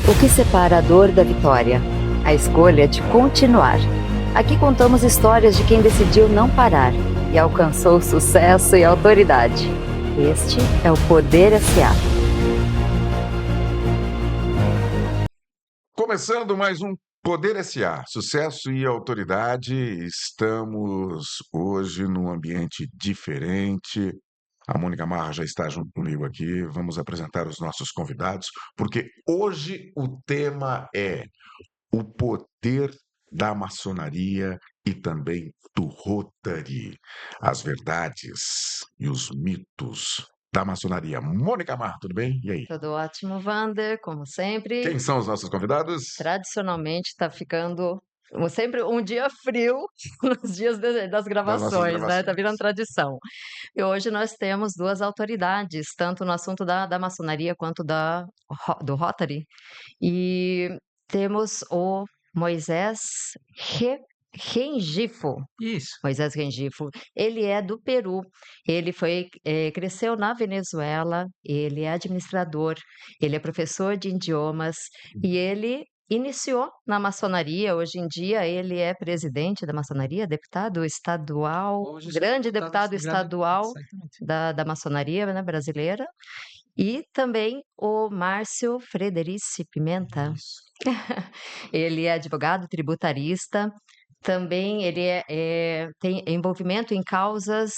O que separa a dor da vitória? A escolha de continuar. Aqui contamos histórias de quem decidiu não parar e alcançou sucesso e autoridade. Este é o Poder SA. Começando mais um Poder SA, sucesso e autoridade. Estamos hoje num ambiente diferente. A Mônica Marra já está junto comigo aqui. Vamos apresentar os nossos convidados, porque hoje o tema é o poder da maçonaria e também do Rotary. As verdades e os mitos da maçonaria. Mônica Marra, tudo bem? E aí? Tudo ótimo, Wander, como sempre. Quem são os nossos convidados? Tradicionalmente está ficando sempre um dia frio nos dias das Das nossas gravações, né? Tá virando gravações. tradição. E hoje nós temos duas autoridades, tanto no assunto da maçonaria quanto do Rotary. E temos o Moisés Re, Rengifo. Isso. Moisés Rengifo, ele é do Peru, ele cresceu na Venezuela, ele é administrador, ele é professor de idiomas e ele iniciou na maçonaria. Hoje em dia ele é presidente da maçonaria, deputado estadual, Hoje eu sou grande deputado deputado federal, estadual exatamente. da maçonaria, né, brasileira, e também o Márcio Frederici Pimenta. Isso. Ele é advogado tributarista, também ele tem envolvimento em causas,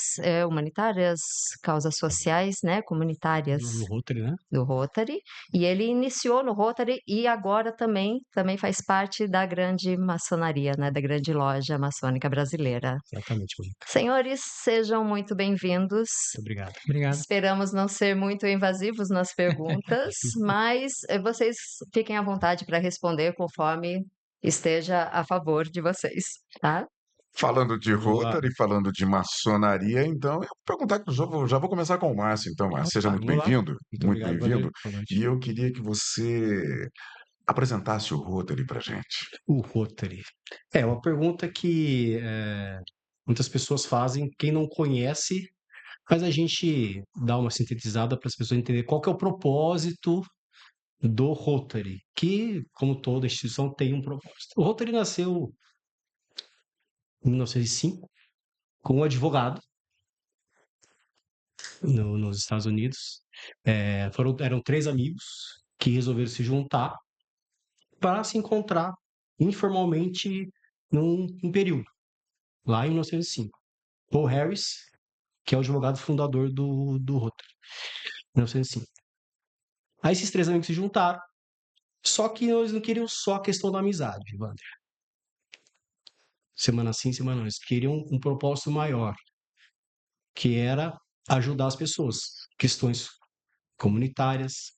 humanitárias, causas sociais, né, comunitárias No Rotary, né? do Rotary, e ele iniciou no Rotary e agora também faz parte da grande maçonaria, né, da grande loja maçônica brasileira. Exatamente, Mônica. Senhores, sejam muito bem-vindos. Muito obrigado. Obrigado. Esperamos não ser muito invasivos nas perguntas, mas vocês fiquem à vontade para responder conforme esteja a favor de vocês, tá? Falando de Vamos lá. Rotary, falando de maçonaria, então, eu vou perguntar, já vou começar com o Márcio, então, Márcio. Seja muito Vamos lá. bem-vindo, Muito muito obrigado, Wander. bem-vindo. Boa noite. E eu queria que você apresentasse o Rotary para gente. O Rotary. É uma pergunta que muitas pessoas fazem, quem não conhece, mas a gente dá uma sintetizada para as pessoas entenderem qual que é o propósito do Rotary, que, como toda instituição, tem um propósito. O Rotary nasceu em 1905 com um advogado nos Estados Unidos. Eram três amigos que resolveram se juntar para se encontrar informalmente num período, lá em 1905. Paul Harris, que é o advogado fundador do Rotary, em 1905. Aí esses três amigos se juntaram, só que eles não queriam só a questão da amizade, Wander. Semana sim, semana não. Eles queriam um propósito maior, que era ajudar as pessoas, questões comunitárias,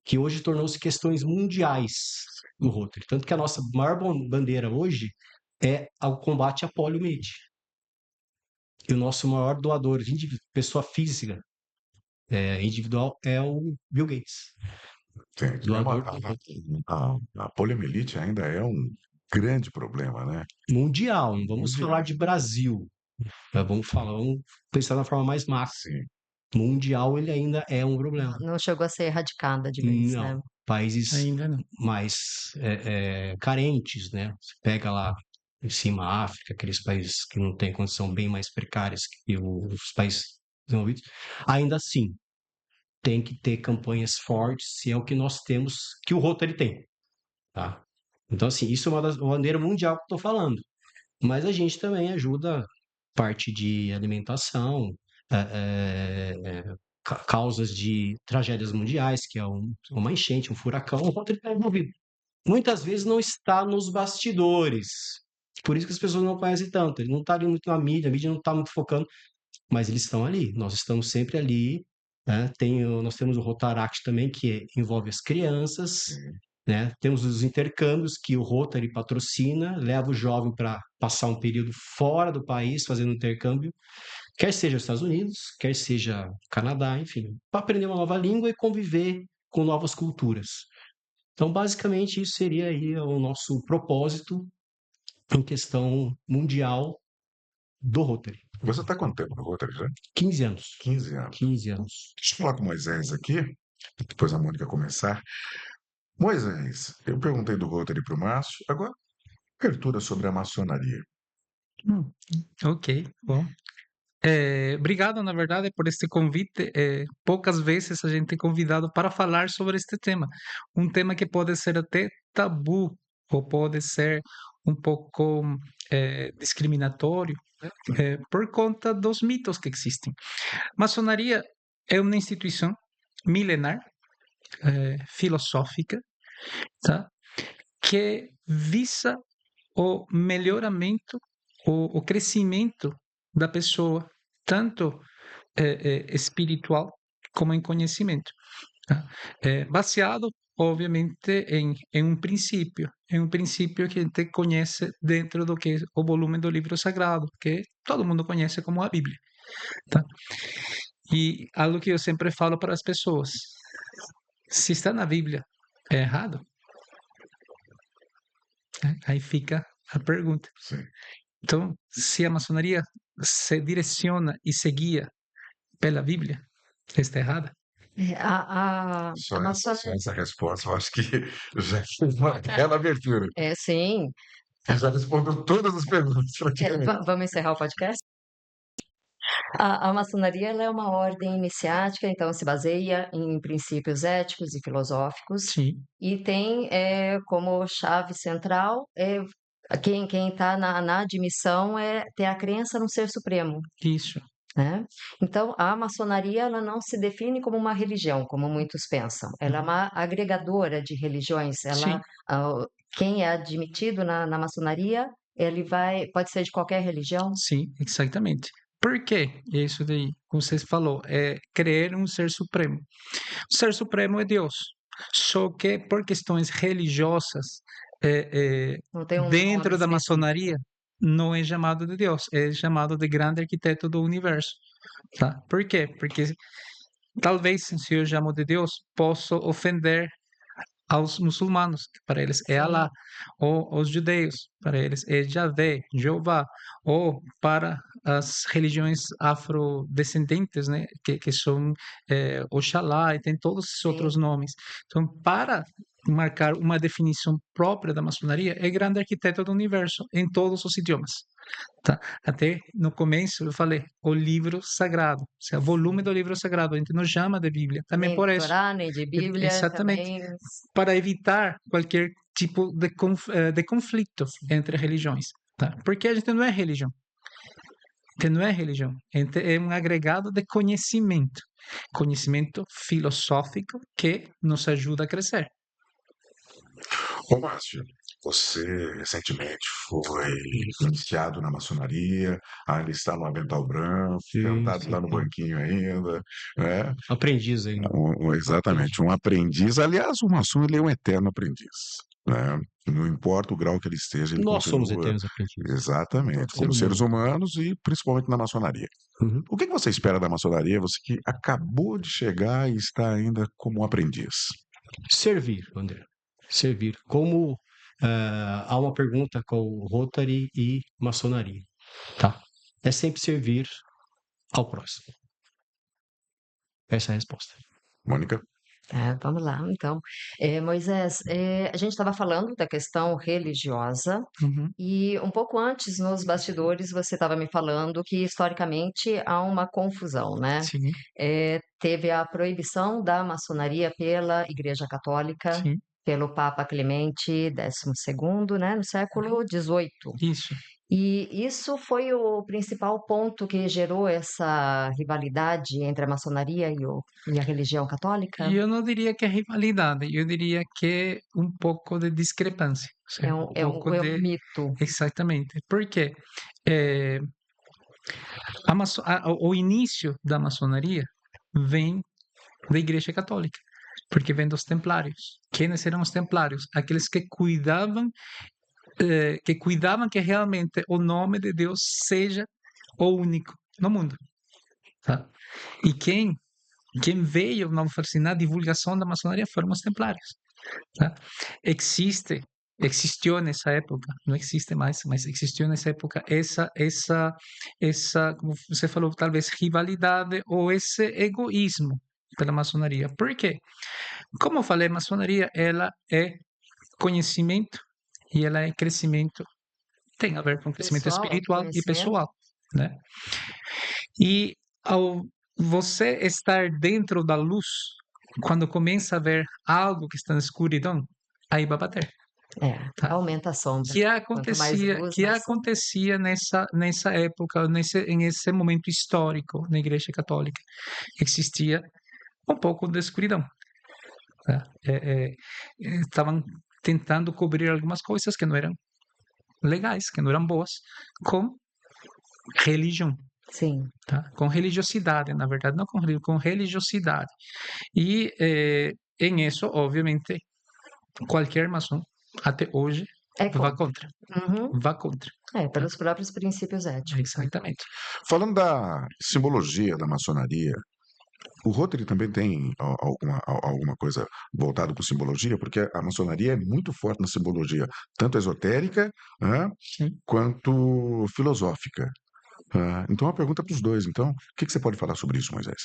que hoje tornou-se questões mundiais no Rotary. Tanto que a nossa maior bandeira hoje é o combate à poliomielite. E o nosso maior doador, pessoa física, individual, é o Bill Gates. Entendi. Doador A poliomielite ainda é um grande problema, né? mundial. Não vamos Mundial. falar de Brasil. Vamos pensar na forma mais macro. Sim. Mundial, ele ainda é um problema. Não chegou a ser erradicada de vez, né? Não. Países Ainda não. mais carentes, né? Você pega lá em cima a África, aqueles países que não têm condição bem mais precárias que os países desenvolvidos, ainda assim tem que ter campanhas fortes, e é o que nós temos, que o Rotary tem, tá? Então, assim, isso é uma bandeira mundial que eu estou falando. Mas a gente também ajuda parte de alimentação, causas de tragédias mundiais, que é uma enchente, um furacão, o Rotary está envolvido. Muitas vezes não está nos bastidores. Por isso que as pessoas não conhecem tanto. Ele não está ali muito na mídia, a mídia não está muito focando, mas eles estão ali. Nós estamos sempre ali. Né? Nós temos o Rotaract também, que envolve as crianças. Né? Temos os intercâmbios que o Rotary patrocina, leva o jovem para passar um período fora do país, fazendo intercâmbio, quer seja os Estados Unidos, quer seja Canadá, enfim, para aprender uma nova língua e conviver com novas culturas. Então, basicamente, isso seria aí o nosso propósito em questão mundial do Rotary. Você está quanto tempo no Rotary já? 15 anos. 15 anos. 15 anos. Deixa eu falar com o Moisés aqui, depois a Mônica começar. Moisés, eu perguntei do Rotary para o Márcio, agora abertura sobre a maçonaria. Hum, ok, bom. Obrigado, na verdade, por este convite. Poucas vezes a gente é convidado para falar sobre este tema. Um tema que pode ser até tabu, ou pode ser um pouco discriminatório, por conta dos mitos que existem. Maçonaria é uma instituição milenar, filosófica, tá? Que visa o melhoramento, o crescimento da pessoa, tanto espiritual como em conhecimento, tá? Baseado, obviamente, em um princípio que a gente conhece dentro do que é o volume do livro sagrado, que todo mundo conhece como a Bíblia, tá? E algo que eu sempre falo para as pessoas: se está na Bíblia, é errado? Aí fica a pergunta. Sim. Então, se a maçonaria se direciona e se guia pela Bíblia, está errada? A Só maçonaria. essa resposta, eu acho que já foi uma bela abertura. Sim. Já respondeu todas as perguntas. Vamos encerrar o podcast? A maçonaria ela é uma ordem iniciática, então se baseia em princípios éticos e filosóficos Sim, e tem como chave central quem está na admissão é ter a crença no ser supremo, isso. né? Então a maçonaria ela não se define como uma religião, como muitos pensam. Ela é uma agregadora de religiões. Sim, Quem é admitido na maçonaria, ele pode ser de qualquer religião. sim, exatamente. Por quê? Isso daí, como você falou, é crer em um ser supremo. O ser supremo é Deus. Só que por questões religiosas, Não tem um nome dentro da específico. maçonaria, não é chamado de Deus, é chamado de grande arquiteto do universo, tá? Por quê? Porque talvez, se eu chamo de Deus, posso ofender aos muçulmanos, que para eles é Sim. Alá, ou aos judeus, para eles é Javé, Jeová, ou para as religiões afrodescendentes, né, que são Oxalá, e tem todos esses outros Sim. nomes. Então, para marcar uma definição própria da maçonaria, é grande arquiteto do universo, em todos os idiomas. Tá? Até no começo eu falei, o livro sagrado, ou seja, o volume do livro sagrado, a gente não chama de Bíblia, também Nem por de isso. Torá, nem de Bíblia, Exatamente, também. para evitar qualquer tipo de conflito entre religiões, tá? Porque a gente não é religião. A gente não é religião. A gente é um agregado de conhecimento filosófico que nos ajuda a crescer. Ô, Márcio, você recentemente foi iniciado na maçonaria, ainda está no avental branco, sentado lá no banquinho ainda, né? Aprendiz ainda. Exatamente, um aprendiz. Aliás, o maçom ele é um eterno aprendiz, né? Não importa o grau que ele esteja, ele Nós somos continua. eternos aprendizes. Exatamente, Ser como seres humano. humanos e principalmente na maçonaria. Uhum. O que você espera da maçonaria, você que acabou de chegar e está ainda como aprendiz? Servir, André. Servir. Como há uma pergunta com Rotary e maçonaria, tá? É sempre servir ao próximo. Essa é a resposta. Mônica? Vamos lá, então. Moisés, a gente estava falando da questão religiosa Uhum. e um pouco antes, nos bastidores, você estava me falando que historicamente há uma confusão, né? Sim, Teve a proibição da maçonaria pela Igreja Católica, sim, pelo Papa Clemente XII, né, no século XVIII. isso. E isso foi o principal ponto que gerou essa rivalidade entre a maçonaria e a religião católica? E eu não diria que é rivalidade, eu diria que é um pouco de discrepância, ou É seja, um, um é um, pouco é um de. mito. Exatamente. Por quê? Eh, o início da maçonaria vem da Igreja Católica, porque vem dos templários. Quem eram os templários? Aqueles que cuidavam que realmente o nome de Deus seja o único no mundo. Tá? E quem veio, vamos falar assim, na divulgação da maçonaria foram os templários. Tá? Existiu nessa época, não existe mais, mas existiu nessa época essa, como você falou, talvez rivalidade ou esse egoísmo, pela maçonaria. Por quê? Como eu falei, a maçonaria ela é conhecimento e ela é crescimento, tem a ver com crescimento Pessoal, espiritual e autoconhecimento. pessoal, né? E ao você estar dentro da luz, quando começa a ver algo que está na escuridão, aí vai bater. Tá. Aumenta a sombra. Quanto mais luz, Que mais sombra. acontecia nessa época, nesse momento histórico na Igreja Católica. Existia um pouco de escuridão. Tá? Estavam tentando cobrir algumas coisas que não eram legais, que não eram boas, com religião. Sim. Tá? Com religiosidade, na verdade, não com religião, com religiosidade. E em isso, obviamente, qualquer maçom, até hoje, É vai contra. contra. Vai contra. Pelos próprios princípios éticos. Exatamente. Falando da simbologia da maçonaria, o Rotary também tem alguma coisa voltada com simbologia, porque a maçonaria é muito forte na simbologia, tanto esotérica, Sim. quanto filosófica. Então, uma pergunta para os dois. Então, o que você pode falar sobre isso, Moisés?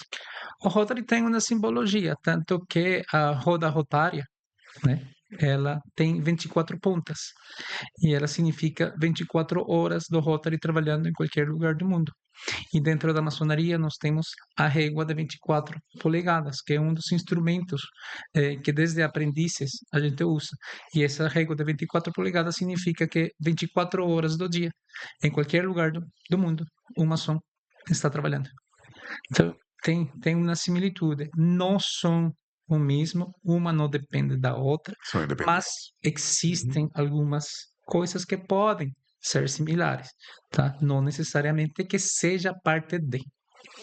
O Rotary tem uma simbologia, tanto que a roda rotária, né, ela tem 24 pontas. E ela significa 24 horas do Rotary trabalhando em qualquer lugar do mundo. E dentro da maçonaria nós temos a régua de 24 polegadas, que é um dos instrumentos que desde aprendizes a gente usa. E essa régua de 24 polegadas significa que 24 horas do dia, em qualquer lugar do mundo, um maçom está trabalhando. Então, tem uma similitude. Não são o mesmo, uma não depende da outra, São independentes. mas existem algumas coisas que podem ser similares, tá? Não necessariamente que seja parte de.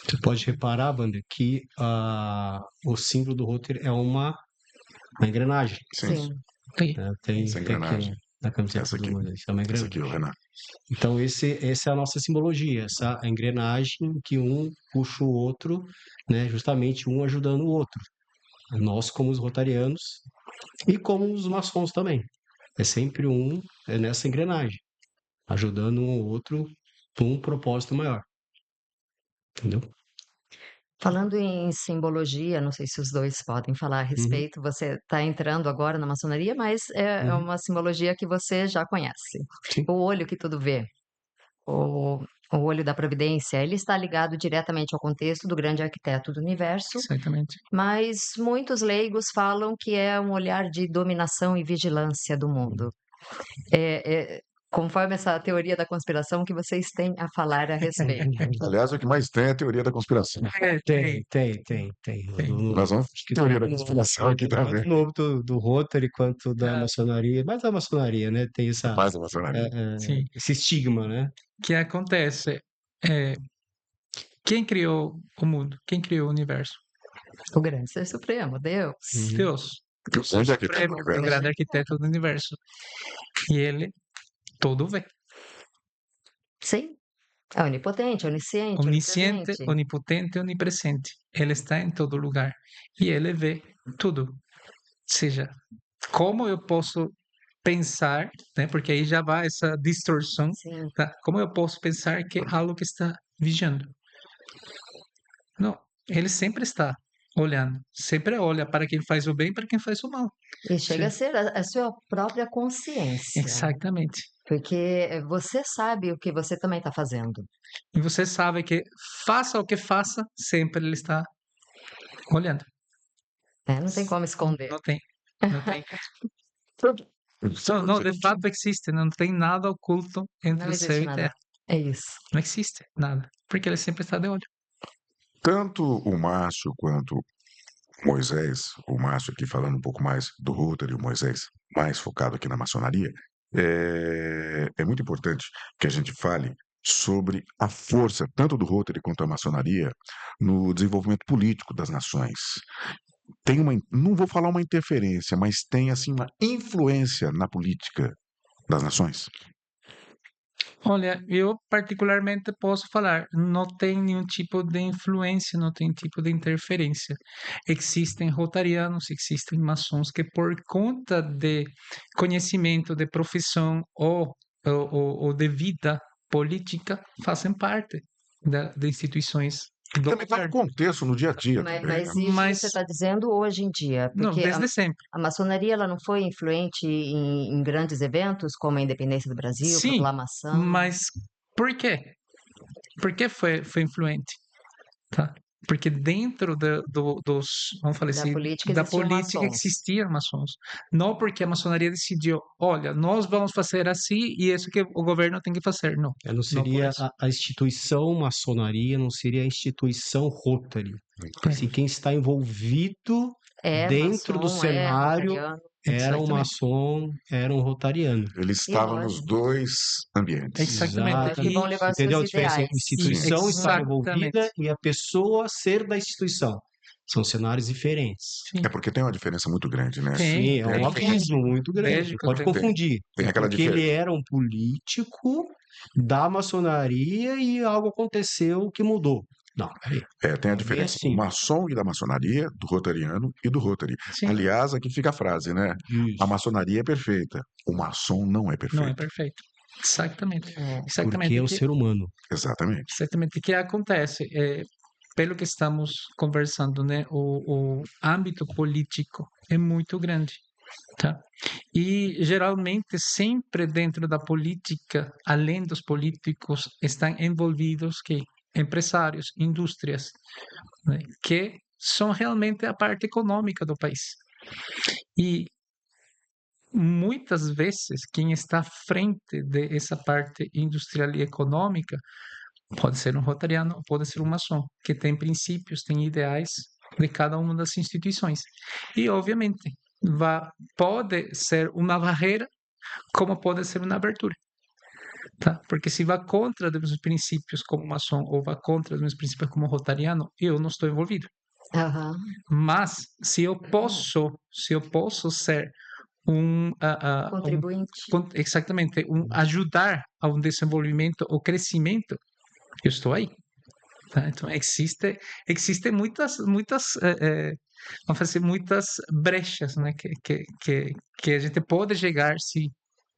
Você pode reparar, Wander, que o símbolo do Rotary é uma engrenagem. Sim. Aí, Né? Tem Essa aqui engrenagem. na camiseta Essa do aqui. Moisés, é uma Esse aqui, engrenagem. Renan. Então, essa é a nossa simbologia, essa engrenagem que um puxa o outro, né? Justamente um ajudando o outro. Nós, como os rotarianos, e como os maçons também. É sempre nessa engrenagem, ajudando um ao outro por um propósito maior. Entendeu? Falando em simbologia, não sei se os dois podem falar a respeito, você está entrando agora na maçonaria, mas é Uhum. uma simbologia que você já conhece. Sim. O olho que tudo vê, o olho da providência, ele está ligado diretamente ao contexto do grande arquiteto do universo, exatamente. mas muitos leigos falam que é um olhar de dominação e vigilância do mundo. Conforme essa teoria da conspiração que vocês têm a falar a respeito. Aliás, o que mais tem é a teoria da conspiração. Tem. Nós vamos Acho que teoria da tanto conspiração aqui também. tanto no âmbito do Rotary quanto da Ah, maçonaria, mas a maçonaria, né, tem Mais a maçonaria. sim. esse estigma, né? O que acontece? Quem criou o mundo? Quem criou o universo? O grande ser supremo, Deus. Deus. O grande arquiteto do O universo. grande arquiteto do universo. E ele todo vê. Sim, é onipotente, onisciente, Onisciente, onipresente. onipotente, onipresente. Ele está em todo lugar. E ele vê tudo. Ou seja, como eu posso pensar, né? Porque aí já vai essa distorção, Sim, tá? Como eu posso pensar que algo que está vigiando? Não, ele sempre está olhando. Sempre olha para quem faz o bem e para quem faz o mal. e chega a Sim. ser a sua própria consciência, Exatamente. porque você sabe o que você também está fazendo. E você sabe que faça o que faça, sempre ele está olhando. Né? Não tem como esconder. Não tem. Não tem. Não, de fato existe. Não tem nada oculto entre Não o céu existe e nada. terra. É isso. Não existe nada. Porque ele sempre está de olho. Tanto o Márcio quanto o Moisés, o Márcio aqui falando um pouco mais do Rotary, o Moisés mais focado aqui na maçonaria, é muito importante que a gente fale sobre a força, tanto do Rotary quanto da maçonaria, no desenvolvimento político das nações. Tem não vou falar uma interferência, mas tem assim uma influência na política das nações. Olha, eu particularmente posso falar, não tem nenhum tipo de influência, não tem tipo de interferência. Existem rotarianos, existem maçons que por conta de conhecimento, de profissão ou de vida política, fazem parte de instituições E do também está no governo. contexto, no dia a dia Ma também, né? mas isso Mas você está dizendo hoje em dia, não, porque desde sempre. a maçonaria ela não foi influente em grandes eventos como a independência do Brasil, Sim, proclamação mas por quê? Por que foi influente? Tá? Porque dentro dos, vamos falar da assim, política da existiam política maçons. existiam maçons. Não porque a maçonaria decidiu, olha, nós vamos fazer assim e isso que o governo tem que fazer. Não, Não não por seria isso. a instituição maçonaria, não seria a instituição Rotary. Se É, quem está envolvido É dentro do maçom, é cenário rotariano. era um exatamente. maçom, era um rotariano. Ele E estava nos lógico, dois ambientes. Exatamente. que Exatamente. vão levar os Entendeu seus a diferença entre ideais. instituição estar Uhum. envolvida Exatamente. e a pessoa ser da instituição? São cenários diferentes. Sim. É porque tem uma diferença muito grande, né? Tem, Sim, é Tem a um tem. diferença. abismo muito grande. Não Lógico, pode tem. confundir. Tem É aquela porque ele diferença. era um político da maçonaria e algo aconteceu que mudou. Não, peraí. Tem a Não é bem diferença do assim. maçom e da maçonaria, do rotariano e do Rotary. Sim, Aliás, aqui fica a frase, né? A Isso. maçonaria é perfeita, o maçom não é não é perfeito. perfeito. Exatamente. É. Porque Exatamente é o ser humano. Exatamente. exatamente o que acontece. Pelo que estamos conversando, né? O âmbito político é muito grande. Tá? E geralmente sempre dentro da política, além dos políticos, estão envolvidos que empresários, indústrias, né, que são realmente a parte econômica do país. E muitas vezes quem está à frente dessa parte industrial e econômica pode ser um rotariano, pode ser um maçom, que tem princípios, tem ideais de cada uma das instituições. E, obviamente, pode ser uma barreira, como pode ser uma abertura. Tá? Porque se vai contra os meus princípios como maçom ou vai contra os meus princípios como rotariano, eu não estou envolvido. Aham. Mas se eu posso ser um, Contribuinte. exatamente, ajudar a um desenvolvimento ou crescimento, eu estou aí. Tá? Então existe muitas vamos fazer muitas brechas, né, que a gente pode chegar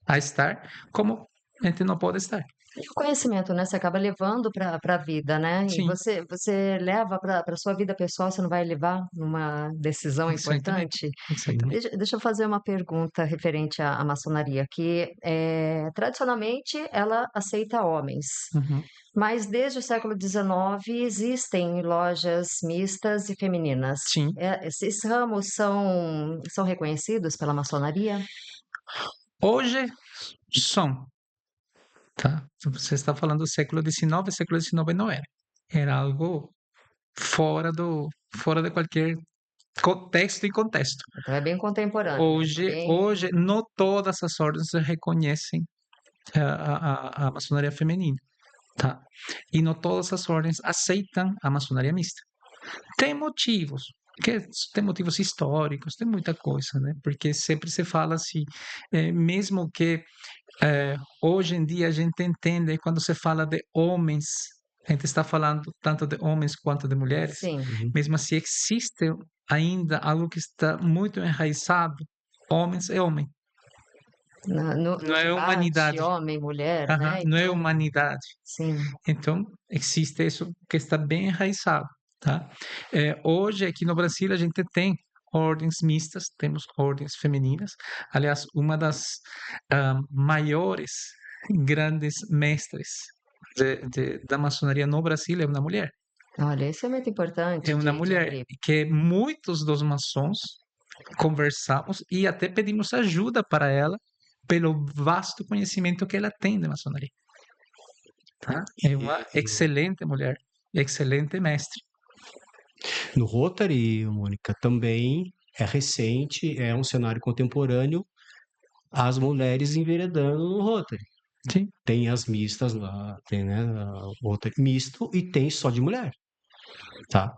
a estar, como a gente não pode estar. E o conhecimento, né, você acaba levando para a vida, né, e Sim, você leva para a sua vida pessoal, você não vai levar numa decisão exatamente, importante? Uhum. exatamente. Deixa eu fazer uma pergunta referente à maçonaria, que, tradicionalmente ela aceita homens, Uhum. mas desde o século XIX existem lojas mistas e femininas. Sim. Esses ramos são reconhecidos pela maçonaria? Hoje são, tá? Você está falando do século XIX não era. Era algo fora de qualquer contexto e contexto. Então é bem contemporâneo, né, Hoje não todas as ordens reconhecem a maçonaria feminina, tá? E não todas as ordens aceitam a maçonaria mista. Tem motivos, tem motivos históricos, tem muita coisa, né? Porque sempre se fala assim, mesmo que hoje em dia a gente entende quando se fala de homens, a gente está falando tanto de homens quanto de mulheres, sim. Uhum. mesmo assim existe ainda algo que está muito enraizado, homens é homem, No não é debate humanidade, homem, mulher, aham, né, não é então humanidade. sim. Então, existe isso que está bem enraizado, tá? Hoje, aqui no Brasil, a gente tem ordens mistas, temos ordens femininas. Aliás, uma das maiores, grandes mestres da maçonaria no Brasil é uma mulher. Olha, isso é muito É importante uma de mulher abrir. que muitos dos maçons conversamos e até pedimos ajuda para ela pelo vasto conhecimento que ela tem de maçonaria. Tá? É uma excelente mulher, excelente mestre. No Rotary, Mônica, também é recente, é um cenário contemporâneo, as mulheres enveredando no Rotary. Sim, Tem as mistas lá, tem, né, o Rotary misto e tem só de mulher, tá?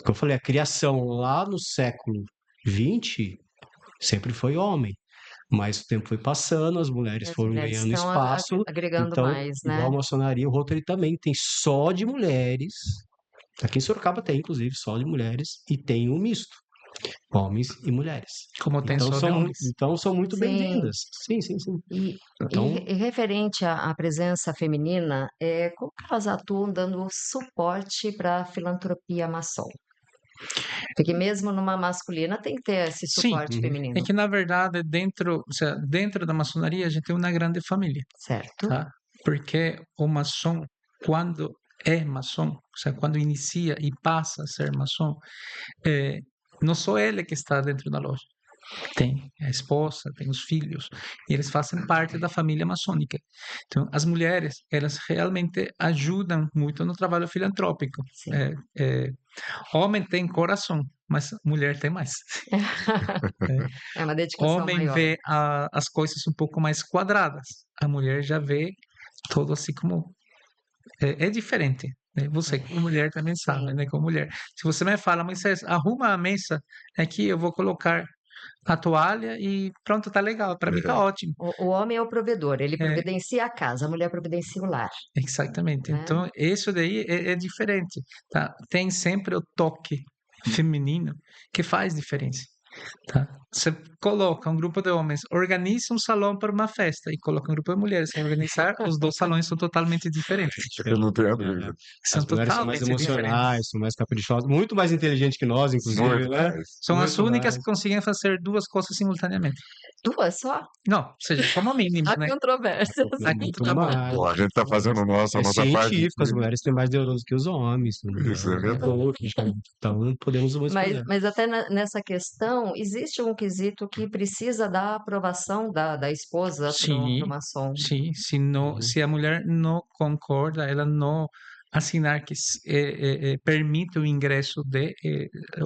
Como eu falei, a criação lá no século XX sempre foi homem, mas o tempo foi passando, as E mulheres as foram mulheres ganhando estão espaço, agregando então, mais, igual né. a maçonaria, o Rotary também tem só de mulheres, aqui em Sorocaba tem, inclusive, só de mulheres, e tem o misto. homens e mulheres. Como tem Então só de homens. são muito Sim. bem-vindas. Sim. E Então, referente à presença feminina, como que elas atuam dando suporte para a filantropia maçom? Porque mesmo numa masculina tem que ter esse Sim, suporte Uhum. é feminino, que na verdade dentro da maçonaria a gente tem uma grande família, certo? tá? Porque o maçom, quando é maçom, quando inicia e passa a ser maçom, não só ele que está dentro da loja. Tem a esposa, tem os filhos, e eles fazem parte da família maçônica. Então, as mulheres, elas realmente ajudam muito no trabalho filantrópico. Sim. Homem tem coração, mas mulher tem mais. É uma dedicação Homem maior. vê as coisas um pouco mais quadradas, a mulher já vê todo assim como é diferente, né? Você como mulher também sabe, Sim. né? Como mulher, se você me fala, Moisés, arruma a mesa aqui, eu vou colocar a toalha e pronto, tá legal, para mim tá ótimo. O homem é o provedor, ele É, providencia a casa, a mulher providencia o lar, exatamente. né? Então, isso daí é diferente, tá? Tem sempre o toque feminino que faz diferença, tá? Você coloca um grupo de homens, organiza um salão para uma festa e coloca um grupo de mulheres sem organizar, os dois salões são totalmente diferentes. Eu não tenho dúvida. São as mulheres são mais totalmente diferentes. emocionais, são mais caprichosas, muito mais inteligentes que nós, inclusive, Muito né? mais. São as Muito únicas mais. que conseguem fazer duas coisas simultaneamente. Duas só? Não, ou seja, como mínimo, Há né? controvérsias. Muito Tá bom. mais. Pô, a gente tá fazendo a É nossa parte. científico, as mulheres têm mais neurônios que os homens. Isso é verdade. Então, podemos uma escolher. Mas até nessa questão, existe um quesito que precisa da aprovação da esposa para Sim, o maçom. sim. Uhum. Se a mulher não concorda, ela não assinar que permite o ingresso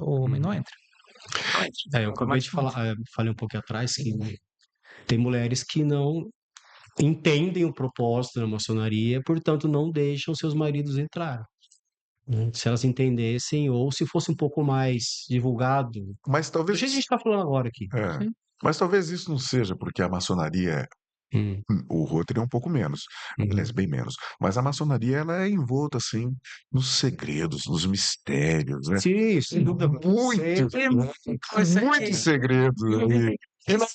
o homem não entra. Eu acabei de falar, falei um pouco atrás que tem mulheres que não entendem o propósito da maçonaria, portanto não deixam seus maridos entrar, né? Se elas entendessem, ou se fosse um pouco mais divulgado, Mas do talvez, jeito que a gente está falando agora aqui. é, mas talvez isso não seja porque a maçonaria, Hum, o Rotary é um pouco menos, aliás, uhum. bem menos. Mas a maçonaria ela é envolta assim nos segredos, nos mistérios, né? Sim, sem dúvida. Muito, muito segredo ali. E não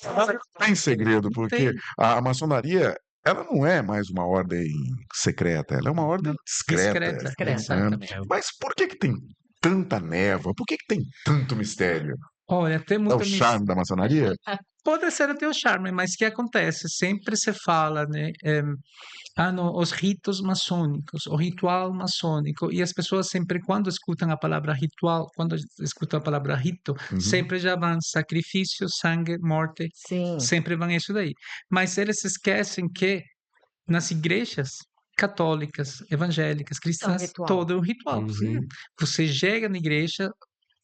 tem segredo, porque a maçonaria, ela não é mais uma ordem secreta, ela é uma ordem discreta. Discreta. Exatamente. Mas por que tem tanta névoa? Por que tem tanto mistério? Olha, tem É o muita charme da maçonaria? Pode ser até o charme, mas o que acontece? Sempre se fala, né? Não, os ritos maçônicos, o ritual maçônico, e as pessoas sempre, quando escutam a palavra ritual, quando escutam a palavra rito, Uhum. sempre já vão sacrifício, sangue, morte, Sim, sempre vão isso daí. Mas eles esquecem que nas igrejas católicas, evangélicas, cristãs, ritual. todo é um ritual. Uhum. Você chega na igreja,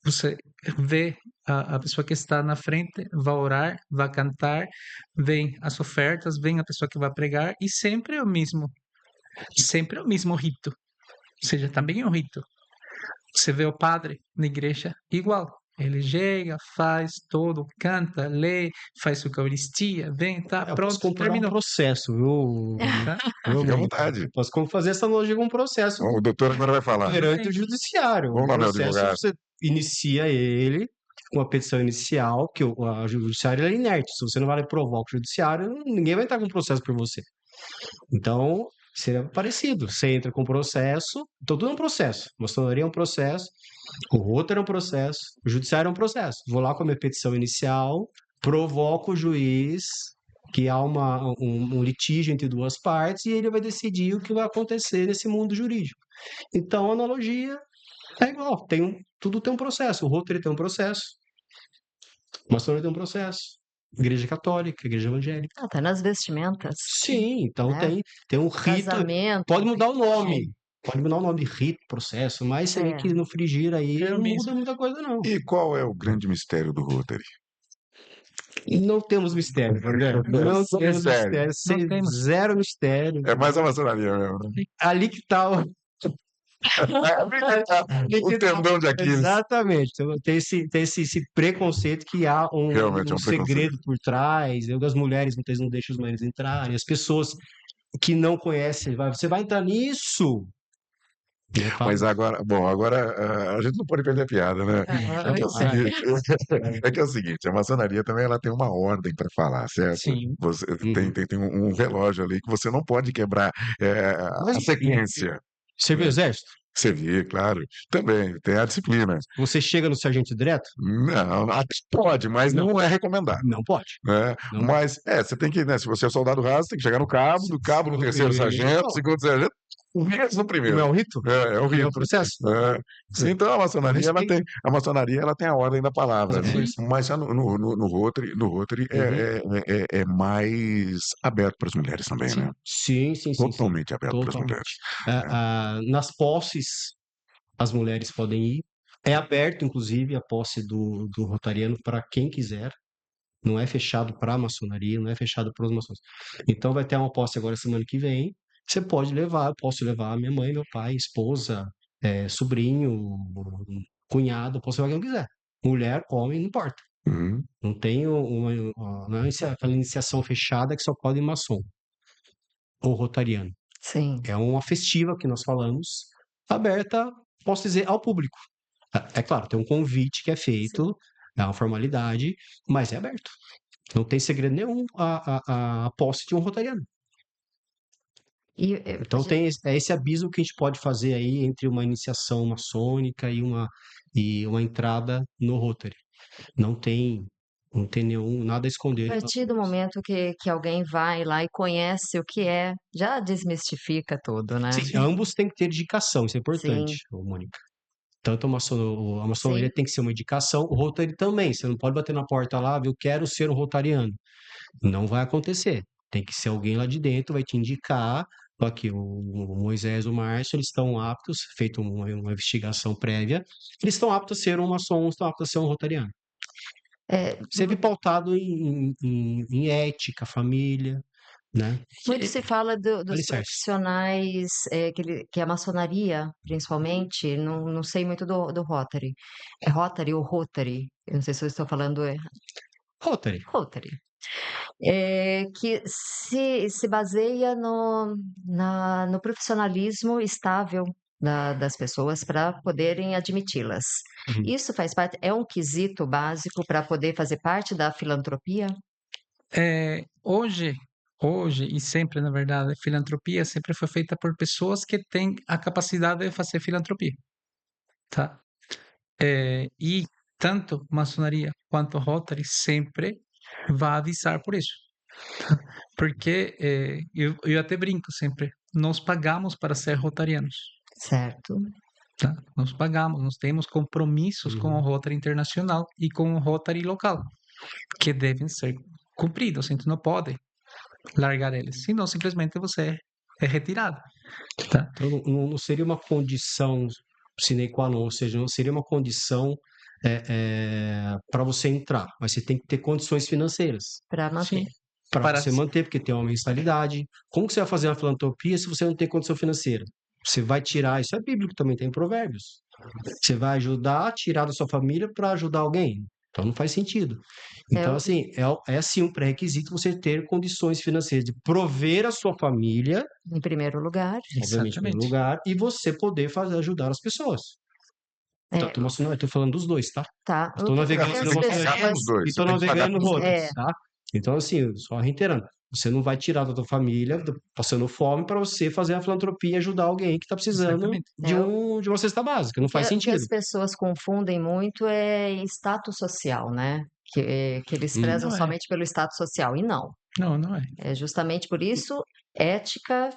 você vê a pessoa que está na frente, vai orar, vai cantar, vem as ofertas, vem a pessoa que vai pregar, e sempre é o mesmo rito. Ou seja, também é um rito. Você vê o padre na igreja, igual. Ele chega, faz todo, canta, lê, faz a Eucaristia, vem, tá, Eu posso pronto, comparar um terminou. processo, viu? Tá? Viu, Fica à amigo? vontade. Eu posso fazer essa analogia com um processo O doutor agora vai falar. perante o judiciário. Vamos O lá, meu processo, advogado. você inicia ele com a petição inicial, que o judiciário ele é inerte. Se você não vai provar o judiciário, ninguém vai entrar com processo por você. Então, seria parecido. Você entra com processo, então tudo é um processo. A maçonaria é um processo, o Rotary é um processo, o judiciário é um processo. Vou lá com a minha petição inicial, provoco o juiz que há um litígio entre duas partes e ele vai decidir o que vai acontecer nesse mundo jurídico. Então, a analogia é igual. Tudo tem um processo. O Rotary tem um processo, a maçonaria tem um processo. Igreja católica, igreja evangélica. Até nas vestimentas. Sim, então Né? tem um rito. Casamento. Pode mudar o nome. Pode mudar o nome de rito, processo, mas você vê que no frigir aí É o não mesmo. muda muita coisa, não. E qual é o grande mistério do Rotary? Não temos mistério, André. Não temos Mistério. mistério. Não temos. Zero mistério. É mais a maçonaria mesmo, né? Ali que tá o. O tendão de Aquiles. Exatamente. Então, tem esse preconceito que há Realmente é um segredo por trás. As mulheres muitas vezes não deixam os maridos entrarem. As pessoas que não conhecem, você vai entrar nisso? Não é Mas fácil. agora a gente não pode perder a piada, né? É que é o Pois é. seguinte, é o seguinte, a maçonaria também ela tem uma ordem para falar, certo? Sim, Você Uhum. tem um relógio ali que você não pode quebrar a Mas sequência, serviu o né? exército? Servir, claro. Também tem a disciplina. Você chega no sargento direto? Não, até pode, mas Não, não é recomendado, não pode. né? Não pode. Mas você tem que, né? Se você é soldado raso, tem que chegar no cabo, do cabo no Segundo terceiro primeiro-ministro sargento, fala. segundo sargento, mesmo no Não é primeiro. o rito? É o Não é o rito. processo? É. Então a Eu maçonaria ela respeito. tem a maçonaria ela tem a ordem da Mas palavra a ali, força. mas já no Rotary Uhum. é mais aberto para as mulheres também, né? Sim. Sim. Totalmente aberto para as mulheres. Totalmente. Nas posses, as mulheres podem ir. É aberto, inclusive, a posse do Rotariano para quem quiser. Não é fechado para a maçonaria, não é fechado para os maçons. Então vai ter uma posse agora semana que vem. Você pode levar, eu posso levar minha mãe, meu pai, esposa, sobrinho, cunhado, posso levar quem eu quiser. Mulher, homem, não importa. Uhum. Não tem não é aquela iniciação fechada que só pode maçom ou rotariano. Sim. É uma festiva que nós falamos, aberta, posso dizer, ao público. É claro, tem um convite que é feito, é uma formalidade, mas é aberto. Não tem segredo nenhum a posse de um rotariano. E Então tem esse abismo que a gente pode fazer aí entre uma iniciação maçônica e uma entrada no Rotary. Não tem nada a esconder a em partir relação do a isso. momento que alguém vai lá e conhece o que é, já desmistifica tudo, né? Sim, ambos têm que ter dedicação, isso é importante, Sim, Mônica. Tanto a maçonaria sim. tem que ser uma indicação, o Rotary também. Você não pode bater na porta lá, eu quero ser um rotariano. Não vai acontecer. Tem que ser alguém lá de dentro, vai te indicar. Aqui, o Moisés e o Márcio, eles estão aptos, feito uma investigação prévia, eles estão aptos a ser um maçom, estão aptos a ser um rotariano. É, Sempre pautado em ética, família, né? muito se fala dos Alicerce. profissionais, que a maçonaria, principalmente, não sei muito do Rotary. É Rotary ou Rotary? Eu não sei se eu estou falando Rotary. Rotary. Que se baseia no profissionalismo estável das pessoas para poderem admiti-las. Uhum. Isso faz parte, é um quesito básico para poder fazer parte da filantropia? Hoje, hoje e sempre, na verdade, a filantropia sempre foi feita por pessoas que têm a capacidade de fazer filantropia, tá? E tanto maçonaria quanto Rotary sempre vai avisar por isso, tá? Porque eu até brinco sempre, nós pagamos para ser rotarianos, Certo. tá? Nós pagamos, nós temos compromissos com o Uhum. Rotary Internacional e com o Rotary local, que devem ser cumpridos, a gente não pode largar eles, senão simplesmente você é retirado, tá? Então, não seria uma condição sine qua non, ou seja, não seria uma condição para você entrar, mas você tem que ter condições financeiras Para Sim, manter. para para você manter, porque tem uma mensalidade. Como que você vai fazer uma filantropia se você não tem condição financeira? Você vai tirar, isso é bíblico também, tem em Provérbios. Você vai ajudar, tirar da sua família para ajudar alguém. Então não faz sentido. É Então, o assim, é assim um pré-requisito você ter condições financeiras de prover a sua família, em primeiro lugar. obviamente, em primeiro exatamente. lugar, e você poder ajudar as pessoas. É, Tanto maçonaria, eu tô falando dos dois, tá? tá. Estou navegando Porque no as Você tem que pagar maçonaria pessoas nos dois, e você estou tem que pagar navegando no nos dois. Rotary, tá? Então, assim, só reiterando, você não vai tirar da tua família, passando fome, para você fazer a filantropia e ajudar alguém que está precisando Exatamente. de uma cesta básica. Não faz o que sentido. as pessoas confundem muito é status social, né? Que eles Hum. prezam Não é, somente pelo status social, e não. não é. É justamente por isso, ética,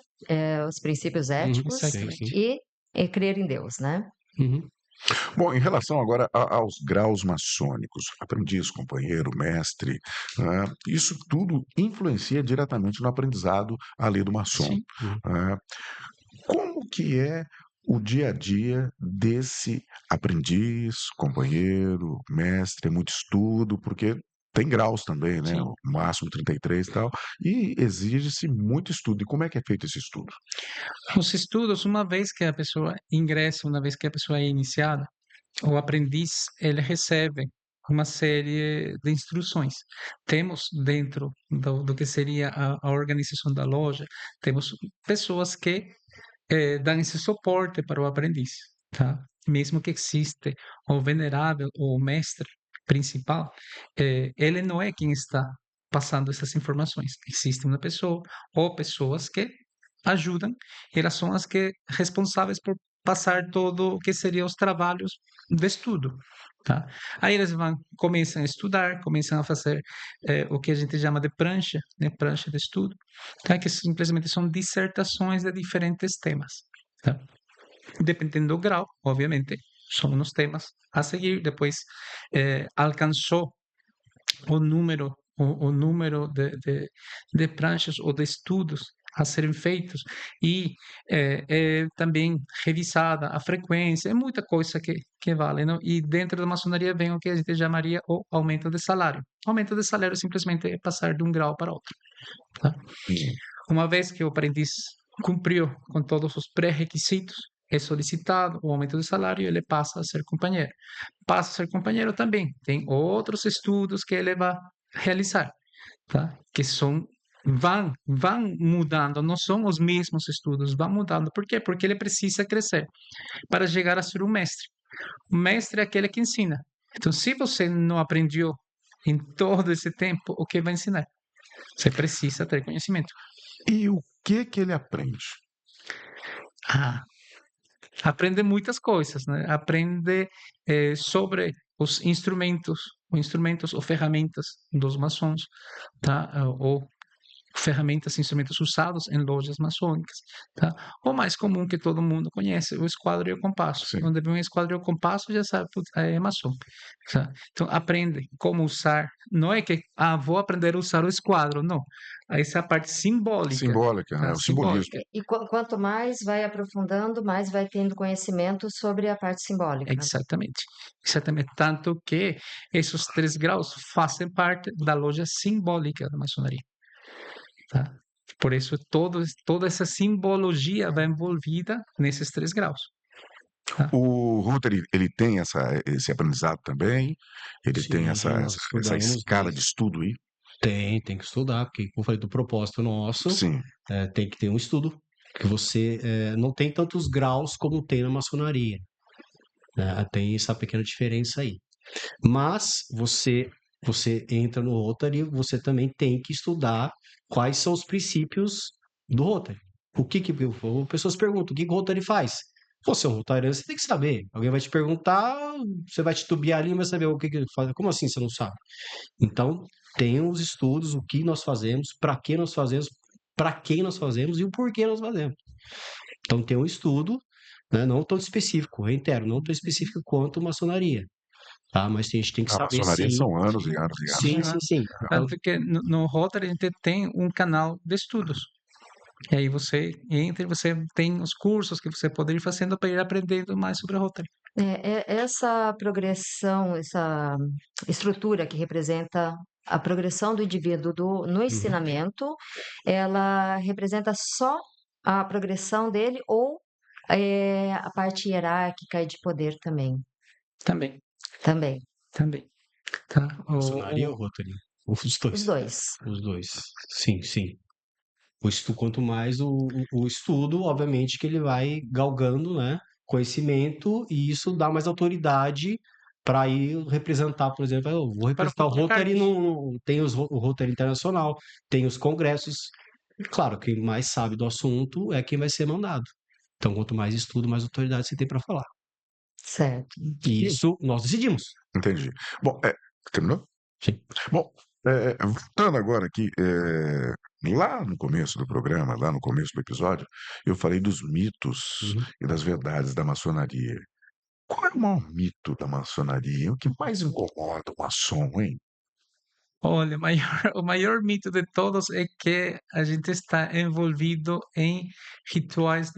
os princípios Uhum. éticos Sim, Exatamente. sim. e crer em Deus, né? Uhum. Bom, em relação agora aos graus maçônicos, aprendiz, companheiro, mestre, isso tudo influencia diretamente no aprendizado à lei do maçom. Sim. Uhum. Como que é o dia a dia desse aprendiz, companheiro, mestre? É muito estudo, porque tem graus também, né? Sim. O máximo 33 e tal, e exige-se muito estudo. E como é que é feito esse estudo? Os estudos, uma vez que a pessoa ingressa, uma vez que a pessoa é iniciada, o aprendiz, ele recebe uma série de instruções. Temos dentro do que seria a organização da loja, temos pessoas que dão esse suporte para o aprendiz, tá? Mesmo que existe o venerável ou o mestre principal, ele não é quem está passando essas informações. Existe uma pessoa ou pessoas que ajudam, elas são as que responsáveis por passar todo o que seriam os trabalhos de estudo, tá? Aí eles começam a estudar, começam a fazer o que a gente chama de prancha, né? Prancha de estudo, tá? Que simplesmente são dissertações de diferentes temas, tá? Dependendo do grau, obviamente, são os temas a seguir. Depois alcançou o número de pranchas ou de estudos a serem feitos e também revisada a frequência, é muita coisa que vale, não? E dentro da maçonaria vem o que a gente chamaria o aumento de salário. Aumento de salário simplesmente é passar de um grau para outro, tá? Uma vez que o aprendiz cumpriu com todos os pré-requisitos, é solicitado o aumento de salário e ele passa a ser companheiro. Passa a ser companheiro também, tem outros estudos que ele vai realizar, tá? Que vão mudando, não são os mesmos estudos, vão mudando. Por quê? Porque ele precisa crescer para chegar a ser um mestre. O mestre é aquele que ensina. Então, se você não aprendeu em todo esse tempo, o que vai ensinar? Você precisa ter conhecimento. E o que ele aprende? Ah, aprende muitas coisas, né? Aprende sobre os instrumentos ou ferramentas dos maçons, tá? Ou ferramentas, instrumentos usados em lojas maçônicas, tá? O mais comum que todo mundo conhece, o esquadro e o compasso. Sim. Onde vem um esquadro e o compasso, já sabe, putz, é maçom, tá? Então, aprende como usar. Não é que, vou aprender a usar o esquadro, não. Essa é a parte simbólica, Simbólica, né? tá? O simbolismo. Simbólica. E quanto mais vai aprofundando, mais vai tendo conhecimento sobre a parte simbólica. Exatamente. Exatamente. Tanto que esses 3 graus fazem parte da loja simbólica da maçonaria, tá? Por isso, toda essa simbologia vai envolvida nesses 3 graus. Tá? O Rotary, ele tem esse aprendizado também? Ele tem Sim, essa nós estudamos escala desde. de estudo aí? Tem que estudar, porque, como eu falei, do propósito nosso, Sim. tem que ter um estudo, que você não tem tantos graus como tem na maçonaria, né? Tem essa pequena diferença aí. Mas você entra no Rotary, você também tem que estudar quais são os princípios do Rotary. Pessoas perguntam, o que o Rotary faz? Você é um rotariano, você tem que saber. Alguém vai te perguntar, você vai titubear ali, vai saber o que ele faz. Como assim você não sabe? Então, tem os estudos, o que nós fazemos, para que nós fazemos, para quem nós fazemos e o porquê nós fazemos. Então, tem um estudo, né, não tão específico, reitero, não tão específico quanto maçonaria, tá? Mas a gente tem que A saber maçonaria sim. são anos e anos e anos. Sim, sim, sim. Então, Tanto que no Rotary a gente tem um canal de estudos. E aí você entra e você tem os cursos que você pode ir fazendo para ir aprendendo mais sobre o Rotary. Essa progressão, essa estrutura que representa a progressão do indivíduo no ensinamento, ela representa só a progressão dele ou a parte hierárquica e de poder também? Também, Também, também. Tá? maçonaria ou Rotary? Os os dois. dois. Os dois. Sim, sim. Quanto mais o estudo, obviamente, que ele vai galgando, né, conhecimento, e isso dá mais autoridade para ir representar, por exemplo, eu vou Para o representar o futuro Rotary cargo. tem o Rotary Internacional, tem os congressos. E, claro, quem mais sabe do assunto é quem vai ser mandado. Então, quanto mais estudo, mais autoridade você tem para falar. Certo. E isso nós decidimos. Entendi. Bom, terminou? Sim. Bom, voltando agora aqui, lá no começo do programa, lá no começo do episódio, eu falei dos mitos e das verdades da maçonaria. Qual é o maior mito da maçonaria? O que mais incomoda o maçom, hein? Olha, o maior mito de todos é que a gente está envolvido em rituais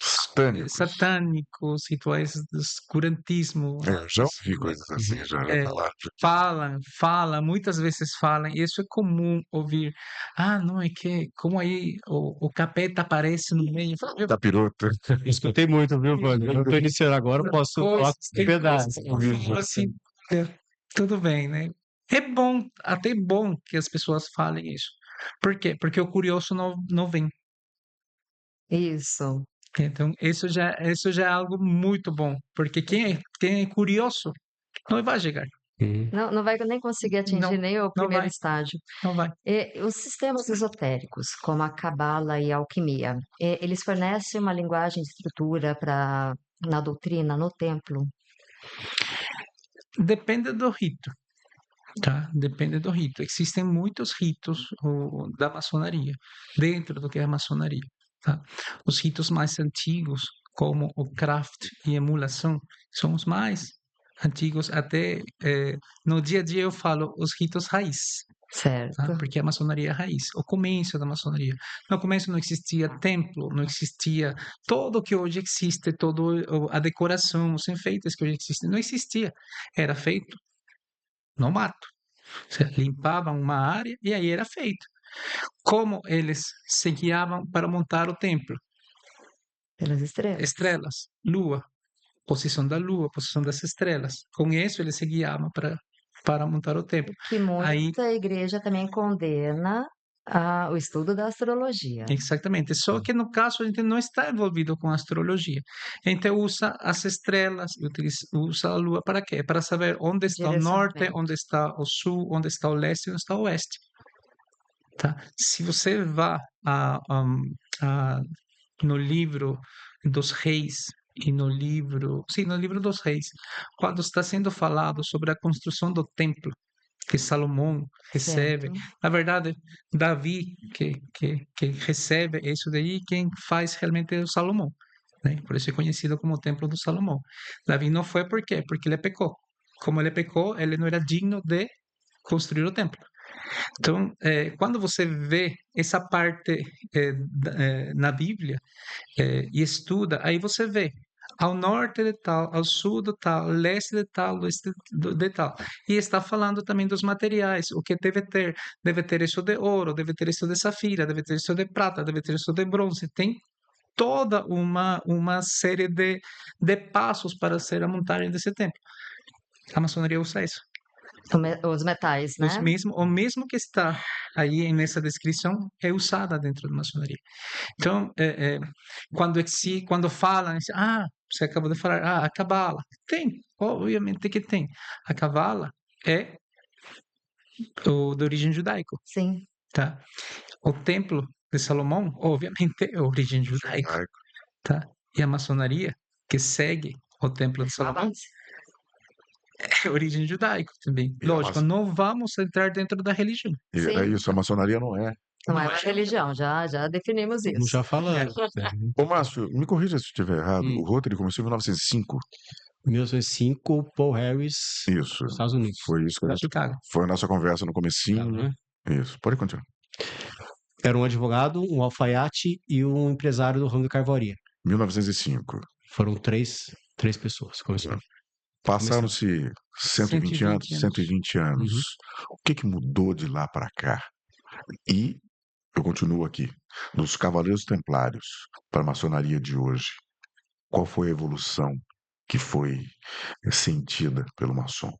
Satânicos. satânicos, rituais do oscurantismo. Eu já ouvi coisas assim, já É, falar. falam, muitas vezes falam, e isso é comum ouvir. Não, é que como aí o capeta aparece no meio. Capirota. Escutei muito, viu, Wagner? Eu estou iniciando agora, posso falar Tem com pedaços. coisas que eu falo assim, olha, tudo bem, né? É bom, até bom que as pessoas falem isso. Por quê? Porque o curioso não vem. Isso. Então, isso já é algo muito bom, porque quem é curioso não vai chegar. Não vai nem conseguir atingir Não, nem o não primeiro vai, estágio. não vai. Os sistemas esotéricos, como a cabala e a alquimia, eles fornecem uma linguagem de estrutura para na doutrina, no templo? Depende do rito, tá? Depende do rito. Existem muitos ritos da maçonaria, dentro do que é a maçonaria, tá? Os ritos mais antigos, como o craft e emulação, são os mais antigos. Até no dia a dia eu falo os ritos raiz, tá? Certo. Porque a maçonaria é a raiz, o começo da maçonaria. No começo não existia templo, não existia tudo o que hoje existe, toda a decoração, os enfeites que hoje existem, não existia. Era feito no mato. Você limpava uma área e aí era feito. Como eles se guiavam para montar o templo? Pelas estrelas. Estrelas, lua, posição da lua, posição das estrelas. Com isso eles se guiavam para montar o templo. Que Aí, muita igreja também condena o estudo da astrologia. exatamente. Só que no caso a gente não está envolvido com astrologia. A gente usa as estrelas, usa a lua para quê? Para saber onde está o norte, Direcionamento. onde está o sul, onde está o leste e onde está o oeste. Tá? Se você vá a- no livro dos reis e no livro dos reis, quando está sendo falado sobre a construção do templo que Salomão recebe, Certo. na verdade, Davi que recebe isso daí, quem faz realmente é o Salomão, né? Por isso é conhecido como o Templo do Salomão. Davi não foi por quê? Porque ele pecou. Como ele pecou, ele não era digno de construir o templo. Então, quando você vê essa parte na Bíblia e estuda, aí você vê ao norte de tal, ao sul de tal, ao leste de tal, ao oeste de tal. E está falando também dos materiais, o que deve ter isso de ouro, deve ter isso de safira, deve ter isso de prata, deve ter isso de bronze. Tem toda uma série de passos para ser a montagem desse templo. A maçonaria usa isso. Os metais, né? O mesmo que está aí nessa descrição é usada dentro da maçonaria. Então, quando falam, você acabou de falar, a cabala. Tem, obviamente que tem. A cabala é de origem judaico, Sim. tá? O templo de Salomão, obviamente, é origem judaico, Judaico. tá? E a maçonaria, que segue o templo de A Salomão, base. é origem judaico também. E a Lógico, não vamos entrar dentro da religião. E é Sim. isso, a maçonaria não é. Não é Não uma é. religião, já definimos Como isso. já falamos. Ô, Márcio, me corrija se eu estiver errado. Hum. O Rotary começou em 1905. Em 1905, Paul Harris, Isso. nos Estados Unidos. Foi isso que a gente... Chicago. Foi a nossa conversa no comecinho. Chicago, né? Isso. Pode continuar. Era um advogado, um alfaiate e um empresário do ramo de carvoaria. 1905. Foram três pessoas. Começou. Passaram-se 120 anos, 120 anos. 120 anos. O que mudou de lá para cá? E eu continuo aqui. Dos Cavaleiros Templários para a maçonaria de hoje, qual foi a evolução que foi sentida pelo maçom?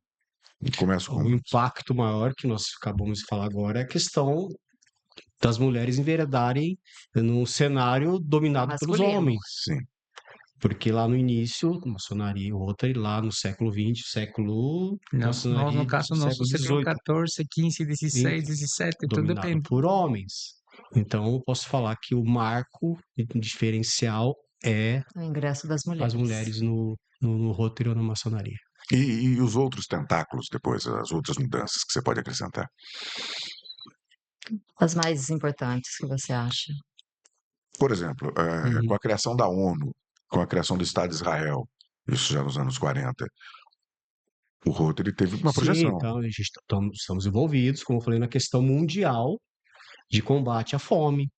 E começo com O impacto maior que nós acabamos de falar agora é a questão das mulheres enveredarem num cenário dominado pelos Masculino. homens. sim. Porque lá no início, maçonaria e Rotary, lá no século XX, século... Nós, maçonaria no caso do nosso, século XIV, XV, XVI, XVII, tudo dominado depende. por homens. Então, eu posso falar que o marco diferencial é O ingresso das mulheres. as mulheres no Rotary ou na maçonaria. E os outros tentáculos depois, as outras mudanças que você pode acrescentar? As mais importantes que você acha? Por exemplo, com a criação da ONU, com a criação do Estado de Israel, isso já nos anos 40, o Rotary teve uma Sim, projeção. então, a gente estamos envolvidos, como eu falei, na questão mundial de combate à fome.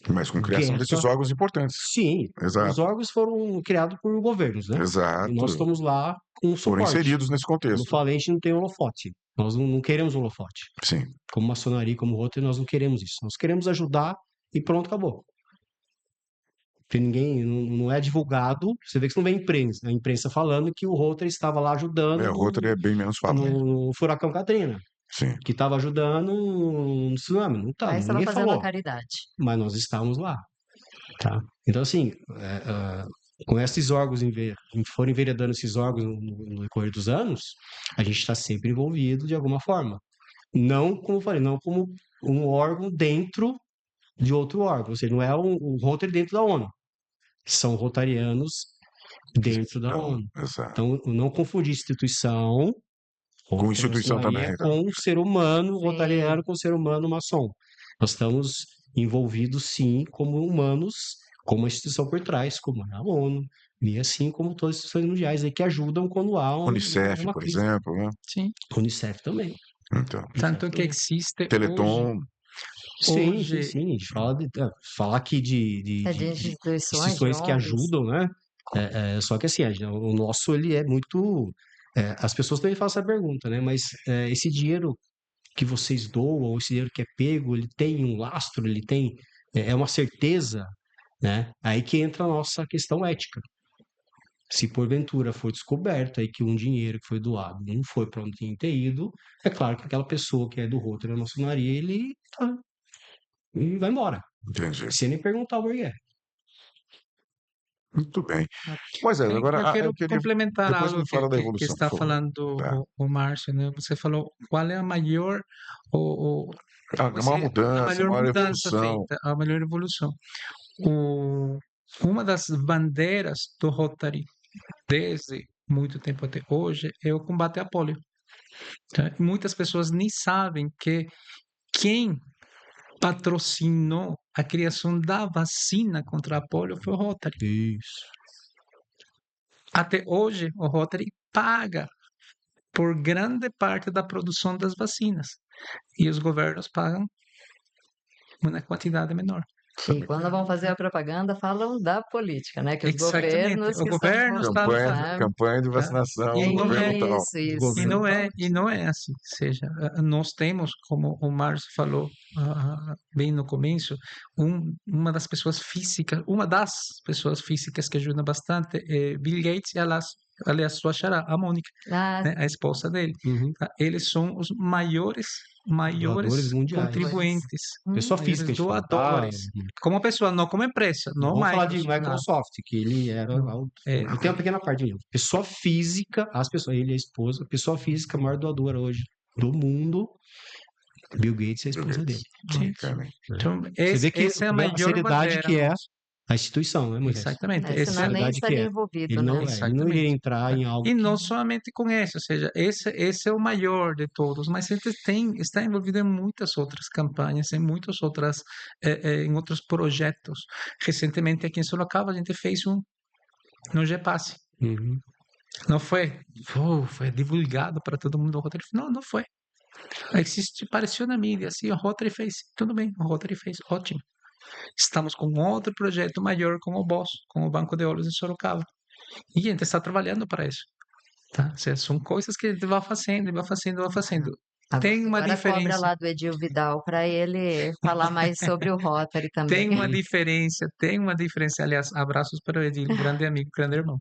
Mas com a criação Guerra. desses órgãos importantes. Sim, os Exato. órgãos foram criados por governos, né? Exato. E nós estamos lá com Foram suporte. inseridos nesse Como eu contexto. falei, a gente não tem holofote. Nós não queremos holofote. Sim. Como maçonaria, como Rotary, nós não queremos isso. Nós queremos ajudar e pronto, acabou. Porque ninguém, não é divulgado. Você vê que não vem a imprensa falando que o Rotary estava lá ajudando O Rotary é bem menos falado. no furacão Katrina, Sim. que estava ajudando no tsunami. Não Aí estava, estava ninguém fazendo falou. a caridade. Mas nós estávamos lá. Tá? Então, assim, com esses órgãos, forem enveredando esses órgãos no decorrer dos anos, a gente está sempre envolvido de alguma forma. Não, como eu falei, não como um órgão dentro de outro órgão. Ou seja, não é um Rotary dentro da ONU. São rotarianos dentro da Não, ONU. exato. Então, não confundir instituição, Com instituição maçonaria, também. com um ser humano Sim. rotariano, com um ser humano maçom. Nós estamos envolvidos, sim, como humanos, com uma instituição por trás, como a ONU, e assim como todas as instituições mundiais aí que ajudam quando há Unicef, uma por crise. exemplo, né? Sim. Unicef também. Então, Tanto Unicef que também. existe hoje, Teleton, Sim, hoje, sim. A gente falar aqui de De instituições, de instituições que ONGs. ajudam, né? Só que assim, o nosso ele é muito. As pessoas também fazem essa pergunta, né? Mas esse dinheiro que vocês doam, ou esse dinheiro que é pego, ele tem um lastro, ele tem. É uma certeza, né? Aí que entra a nossa questão ética. Se porventura for descoberto aí que um dinheiro que foi doado não foi para onde tinha que ter ido, é claro que aquela pessoa que é do Rotary da maçonaria, ele e vai embora. entendi. Sem nem perguntar o porquê. Muito bem. Moisés, eu agora quero eu queria. complementar Depois algo me fala da que evolução, por está favor. falando Tá. o Márcio, né? Você falou qual é a maior, A maior mudança, a maior mudança evolução. feita, a maior evolução. Uma das bandeiras do Rotary desde muito tempo até hoje é o combate à polio. Tá? Muitas pessoas nem sabem que quem patrocinou a criação da vacina contra a polio foi o Rotary. Isso. Até hoje, o Rotary paga por grande parte da produção das vacinas e os governos pagam uma quantidade menor. E quando vão fazer a propaganda, falam da política, né? Que os Exatamente. governos O que estão governo está envolvidos, Campanha, né? campanha de Tá. vacinação, E não governo tal. Isso, O isso. governo E não é assim. Ou seja, nós temos, como o Márcio falou bem no começo, uma das pessoas físicas que ajuda bastante é Bill Gates e aliás, sua xará, a Mônica, Ah, né, a esposa dele. Uhum. Tá? Eles são os maiores Doadores mundiais. contribuintes, Pessoa maiores física, a gente fala. doadores. Como pessoa, não como empresa, Não não vamos falar de Microsoft. Microsoft, que ele era. Ele tem uma pequena parte mesmo. Pessoa física, ele e a esposa, pessoa física, a maior doadora hoje do mundo. Bill Gates e a esposa dele. Sim. Bacana. Então, Você vê que essa é a a maior seriedade bandeira que é nossa. a instituição, né, Moisés? Exatamente. senão Essa nem verdade que estaria é. envolvido, Ele não, né? ele não iria entrar em algo. E não somente com esse, ou seja, esse é o maior de todos, mas ele está envolvido em muitas outras campanhas, em muitas outras, em outros projetos. Recentemente aqui em Sorocaba a gente fez no GPasse. Uhum. Não foi divulgado para todo mundo o Rotary. Não foi. Apareceu na mídia, assim, o Rotary fez. Tudo bem, o Rotary fez, ótimo. Estamos com outro projeto maior com o BOS, com o Banco de Olhos em Sorocaba. E a gente está trabalhando para isso. Tá? Ou seja, são coisas que a gente vai fazendo, vai fazendo, vai fazendo. Tem uma Agora cobra diferença. lá do Edil Vidal para ele falar mais sobre o Rotary também. Tem uma diferença. Aliás, abraços para o Edil, grande amigo, grande irmão.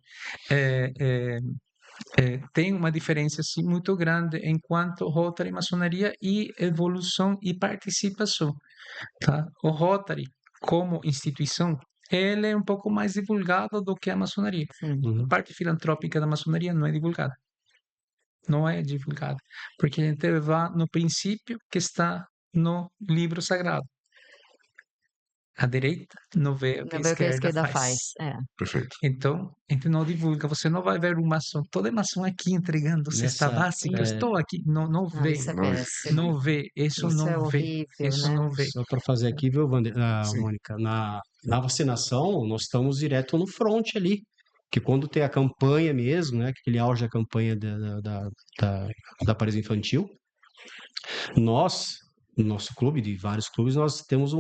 Tem uma diferença assim, muito grande enquanto Rotary, maçonaria e evolução e participação. Tá? O Rotary, como instituição, ele é um pouco mais divulgado do que a maçonaria. Sim. A parte filantrópica da maçonaria não é divulgada. Não é divulgada. Porque a gente vai no princípio que está no livro sagrado. A direita não vê o que a Não vê o que a esquerda esquerda faz. faz. Perfeito. Então, a gente não divulga. Você não vai ver um maçom, toda maçom aqui entregando cesta básica. Estou aqui. Não Não, vê. isso é Não, péssimo. Não vê. Isso Isso não é vê. horrível, Isso né? não vê. Só para fazer aqui, viu, Sim. Mônica? Na vacinação, nós estamos direto no front ali. Que quando tem a campanha mesmo, né? Aquele auge da campanha da parede infantil, nós, no nosso clube, de vários clubes, nós temos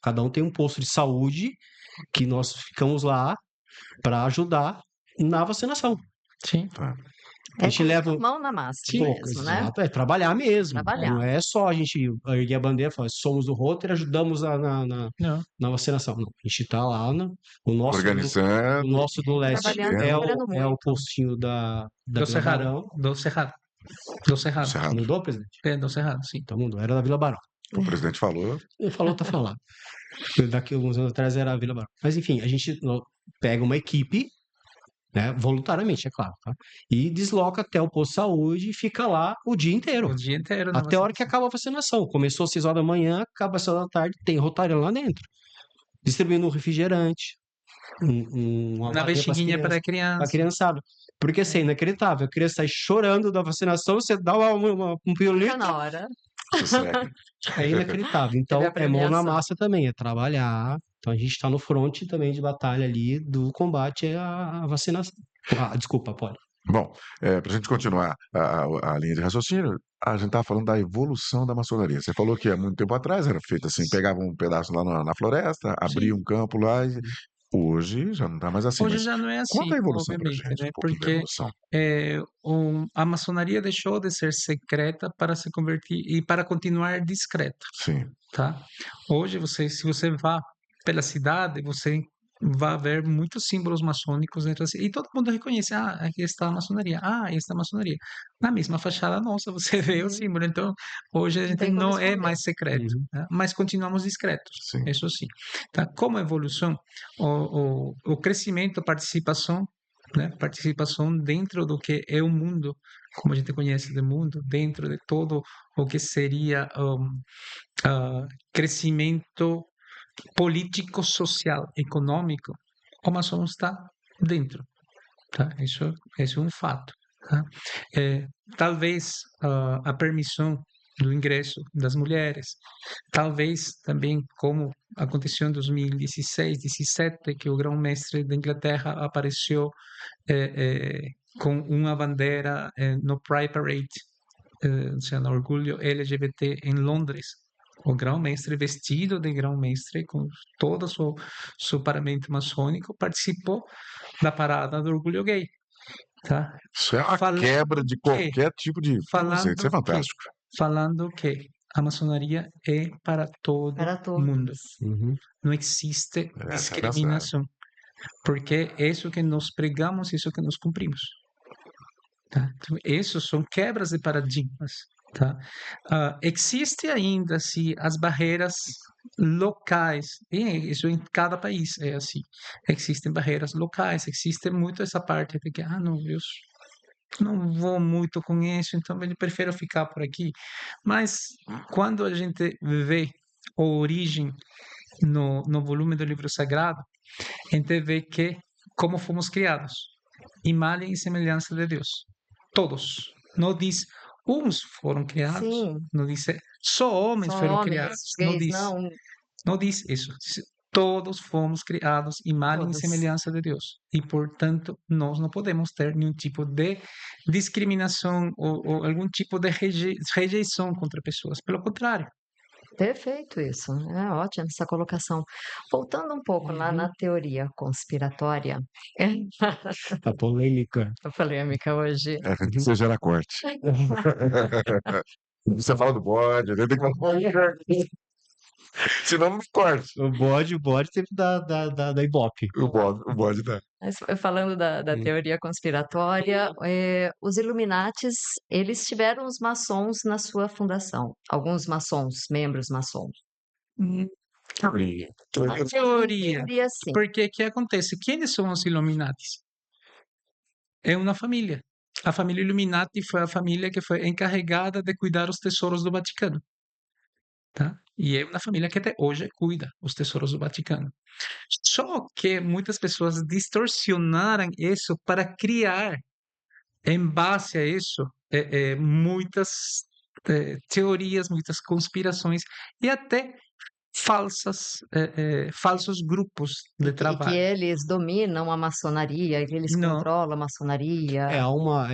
cada um tem um posto de saúde que nós ficamos lá para ajudar na vacinação. Sim. Tá. A gente leva a mão na massa pouco, mesmo, né? exato, é trabalhar mesmo. Trabalhar. Não é só a gente erguer a bandeira e falar, somos do Rotary, ajudamos Não. na vacinação. Não, a gente está lá, o nosso Organizando. do leste Trabalhando, é cobrando o muito. postinho da Do Vila Cerrado. Barão. Do Cerrado. Do Cerrado. Cerrado. Mudou, presidente? Do Cerrado, sim. Então mudou, era da Vila Barão. O presidente falou. Ele falou, tá falando. Daqui a alguns anos atrás era a Vila Barão. Mas enfim, a gente pega uma equipe, né, voluntariamente, é claro, tá? E desloca até o posto de saúde e fica lá o dia inteiro. O dia inteiro na Até a hora que vacinação. acaba a vacinação. Começou às 6 horas da manhã, acaba às 6 horas da tarde, tem rotariano lá dentro. Distribuindo um refrigerante, uma Na balinha para bexiguinha para a criança. criançada. Porque assim, é inacreditável. A criança sai chorando da vacinação, você dá um Fica pirulito, na hora. Sossega. é inacreditável. Teve Então, a é mão na premiação. massa também, é trabalhar. Então, a gente está no front também de batalha ali do combate à vacinação. Desculpa, Poli. Bom, para a gente continuar a linha de raciocínio, a gente estava falando da evolução da maçonaria. Você falou que há muito tempo atrás era feito assim, pegava um pedaço lá na floresta, abria Sim. um campo lá, e hoje já não está mais assim. Hoje Mas já não é conta assim, a evolução para a obviamente, gente, né? um pouquinho da Porque evolução. a maçonaria deixou de ser secreta para se convertir e para continuar discreta, Sim, tá? Hoje se você vá pela cidade, você vai ver muitos símbolos maçônicos dentro da e todo mundo reconhece, aqui está a maçonaria, aqui está a maçonaria. Na mesma fachada nossa, você vê o Uhum. símbolo. Então, hoje a Não gente tem como não é esconder. mais secreto, Uhum. né? Mas continuamos discretos, sim. isso sim. Tá? Como evolução, o crescimento, a participação, né? Participação dentro do que é o mundo, como a gente conhece do mundo, dentro de todo o que seria crescimento político, social, econômico, o maçom está dentro, tá? Isso é um fato, tá? Talvez a permissão do ingresso das mulheres, talvez também, como aconteceu em 2016, 17, que o grão-mestre da Inglaterra apareceu com uma bandeira no Pride Parade, ou seja, no orgulho LGBT em Londres. O grão-mestre, vestido de grão-mestre, com todo o seu paramento maçônico, participou da parada do orgulho gay. Tá? Isso é uma Falando quebra de que, qualquer tipo de preconceito. Isso é falando que, fantástico. falando que a maçonaria é para todo Para mundo. todos. Uhum. Não existe Tá pensado. discriminação, porque é isso que nós pregamos, isso que nós cumprimos. Tá? Então, esses são quebras de paradigmas. Tá? Existe ainda assim, as barreiras locais, e isso em cada país é assim. Existem barreiras locais, existe muito essa parte de que, não, eu não vou muito com isso, então eu prefiro ficar por aqui. Mas quando a gente vê a origem no volume do livro sagrado, a gente vê que como fomos criados, imagem e semelhança de Deus. Todos. Não diz uns foram criados, Sim, não diz só homens só foram homens, criados, gays, não, não diz isso. Diz, todos fomos criados imagem e todos. semelhança de Deus. E, portanto, nós não podemos ter nenhum tipo de discriminação ou algum tipo de rejeição contra pessoas. Pelo contrário. Perfeito isso, é ótima essa colocação. Voltando um pouco na teoria conspiratória, A polêmica. a polêmica hoje. Que você gera corte. Você fala do bode, né? Tem que falar. Senão não corte. O bode teve da Ibope. O bode tá. Mas falando da teoria conspiratória, os Illuminatis, eles tiveram os maçons na sua fundação, alguns maçons, membros maçons. Hum, Teoria. Mas Teoria. teoria sim. Porque que acontece? Quem são os Illuminatis? É uma família. A família Illuminati foi a família que foi encarregada de cuidar os tesouros do Vaticano. Tá? E é uma família que até hoje cuida os tesouros do Vaticano. Só que muitas pessoas distorcionaram isso para criar, em base a isso, muitas teorias, muitas conspirações e até falsos grupos de E que trabalho. eles dominam a maçonaria, que eles Não, controlam a maçonaria. Há uma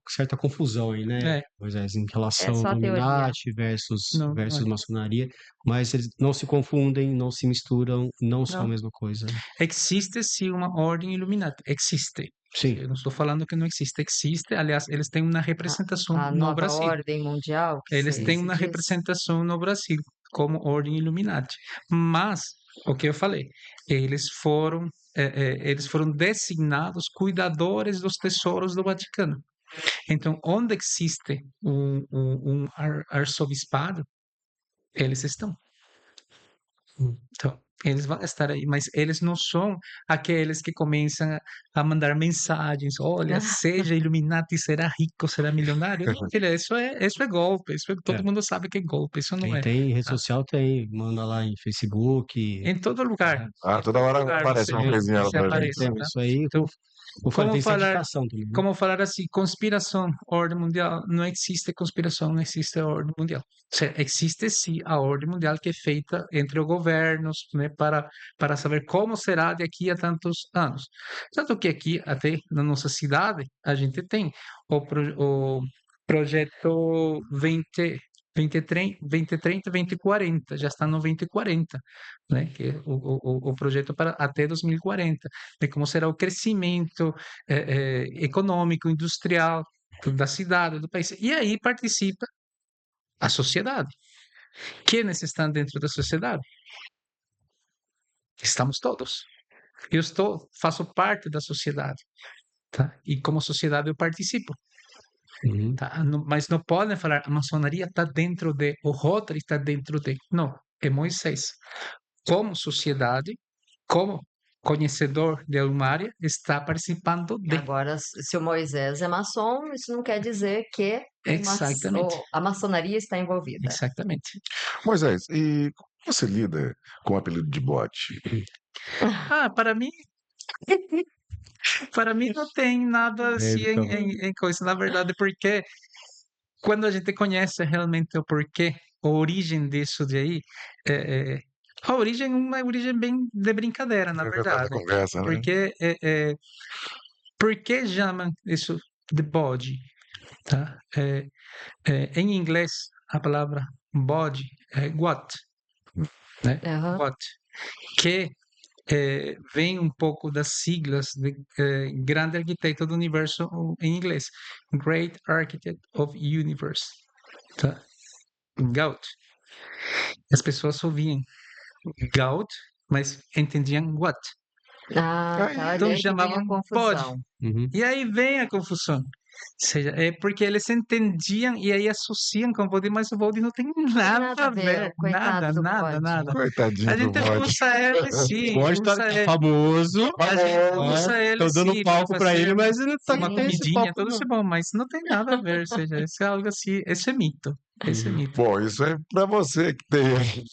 certa confusão aí, né, é, Moisés, em É relação ao só a teoria. Illuminati versus não, não é. maçonaria, mas eles não se confundem, não se misturam, não são a Não. mesma coisa. Existe sim uma ordem Illuminati, existe. Sim, Eu não estou falando que não existe, existe. Aliás, eles têm uma representação A no nova Brasil. ordem mundial, que Eles têm se uma diz. representação no Brasil como ordem Illuminati. Mas, o que eu falei, eles foram designados cuidadores dos tesouros do Vaticano. Então, onde existe um arcebispado, eles estão. Então, eles vão estar aí, mas eles não são aqueles que começam a mandar mensagens: olha, seja Illuminati, será rico, será milionário. Não, filha, isso é golpe, todo É. mundo sabe que é golpe, isso não Quem é. tem rede Tá? social tem, manda lá em Facebook. Em todo lugar, Ah, em toda todo hora lugar aparece você uma vê, coisinha lá você pra gente. aparece, Então, tá? isso aí Então, vou falar, como tem falar, certificação também, né? como falar assim, conspiração, ordem mundial, não existe conspiração, não existe ordem mundial. Existe sim a ordem mundial que é feita entre os governos, né, para saber como será daqui a tantos anos. Tanto que aqui, até na nossa cidade, a gente tem o projeto 2030, 2040, já está no 2040, né, que é o projeto para até 2040, de como será o crescimento econômico, industrial da cidade, do país. E aí participa a sociedade. Quem estão dentro da sociedade? Estamos todos. Faço parte da sociedade, tá? E como sociedade eu participo, Uhum. tá? Mas não podem falar a maçonaria está dentro de, o Rotary está dentro de. Não, é Moisés. Como sociedade, como conhecedor de alguma área, está participando de. Agora, se o Moisés é maçom, isso não quer dizer que Exatamente, a maçonaria está envolvida. exatamente. Moisés, e como você lida com o apelido de bode? Ah, para mim não tem nada assim Ele também. em coisa, na verdade, porque quando a gente conhece realmente o porquê, a origem disso de aí, é, é, a origem é uma origem bem de brincadeira, na É verdade, a verdade. conversa, né? Porque, por que chamam isso de bode? Tá? Em inglês, a palavra bode é what, né? Aham. What, que vem um pouco das siglas de Grande Arquiteto do Universo em inglês, Great Architect of Universe, tá? Gaut. As pessoas ouviam Gaut, mas entendiam what. Ah, tá. Aí, E Então aí que vem a chamavam bode. confusão. Uhum. E aí vem a confusão. Ou seja, é porque eles entendiam e aí associam com o bode, mas o bode não tem nada Nada a a ver, ver. Nada, coitado do nada, bode. nada. coitadinho A do gente bode. usa ele sim, Pode estar usa ele. famoso, A gente usa ele estão dando sim para palco pra ele, fazer mas ele tá, uma não tem esse comidinha, palco, tudo não. isso é bom, mas não tem nada a ver. Ou seja, isso é algo assim, esse é mito. Esse é mito. Bom, isso é para você que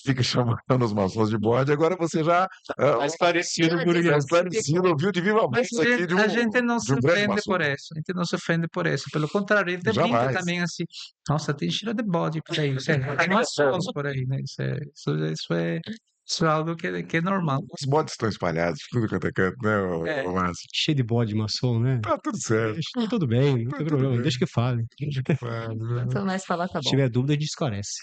fica chamando os maçons de bode, agora você já Mais parecido Já por está isso. esclarecido, ouviu de viva Mas voz aqui a gente não de se um grande ofende maçom. por isso. A gente não se ofende por isso. Pelo contrário, a gente brinca Jamais. também assim. Nossa, tem cheiro de bode por aí. Tem maçons por aí, né? Isso é algo que é normal. Os bodes estão espalhados por tudo quanto é canto, né, É. Márcio? Cheio de bode maçom, né? Tá tudo certo, Tá tudo bem, não tá tem tudo problema, bem. deixa que fale. Quanto mais falar, tá Se bom. tiver dúvida, a gente esclarece.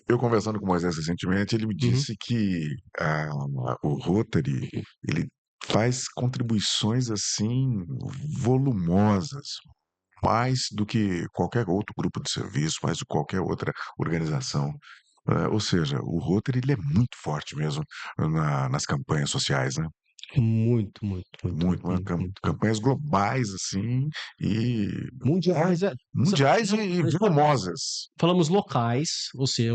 Eu conversando com o Moisés recentemente, ele me Uhum. disse que o Rotary, ele faz contribuições assim volumosas, mais do que qualquer outro grupo de serviço, mais do que qualquer outra organização. Ou seja, o Rotary ele é muito forte mesmo nas campanhas sociais, né? Muito, muito, muito, Muito, muito, muito, muito. campanhas globais assim e Mundiais, mundiais e volumosas. falamos locais, ou seja,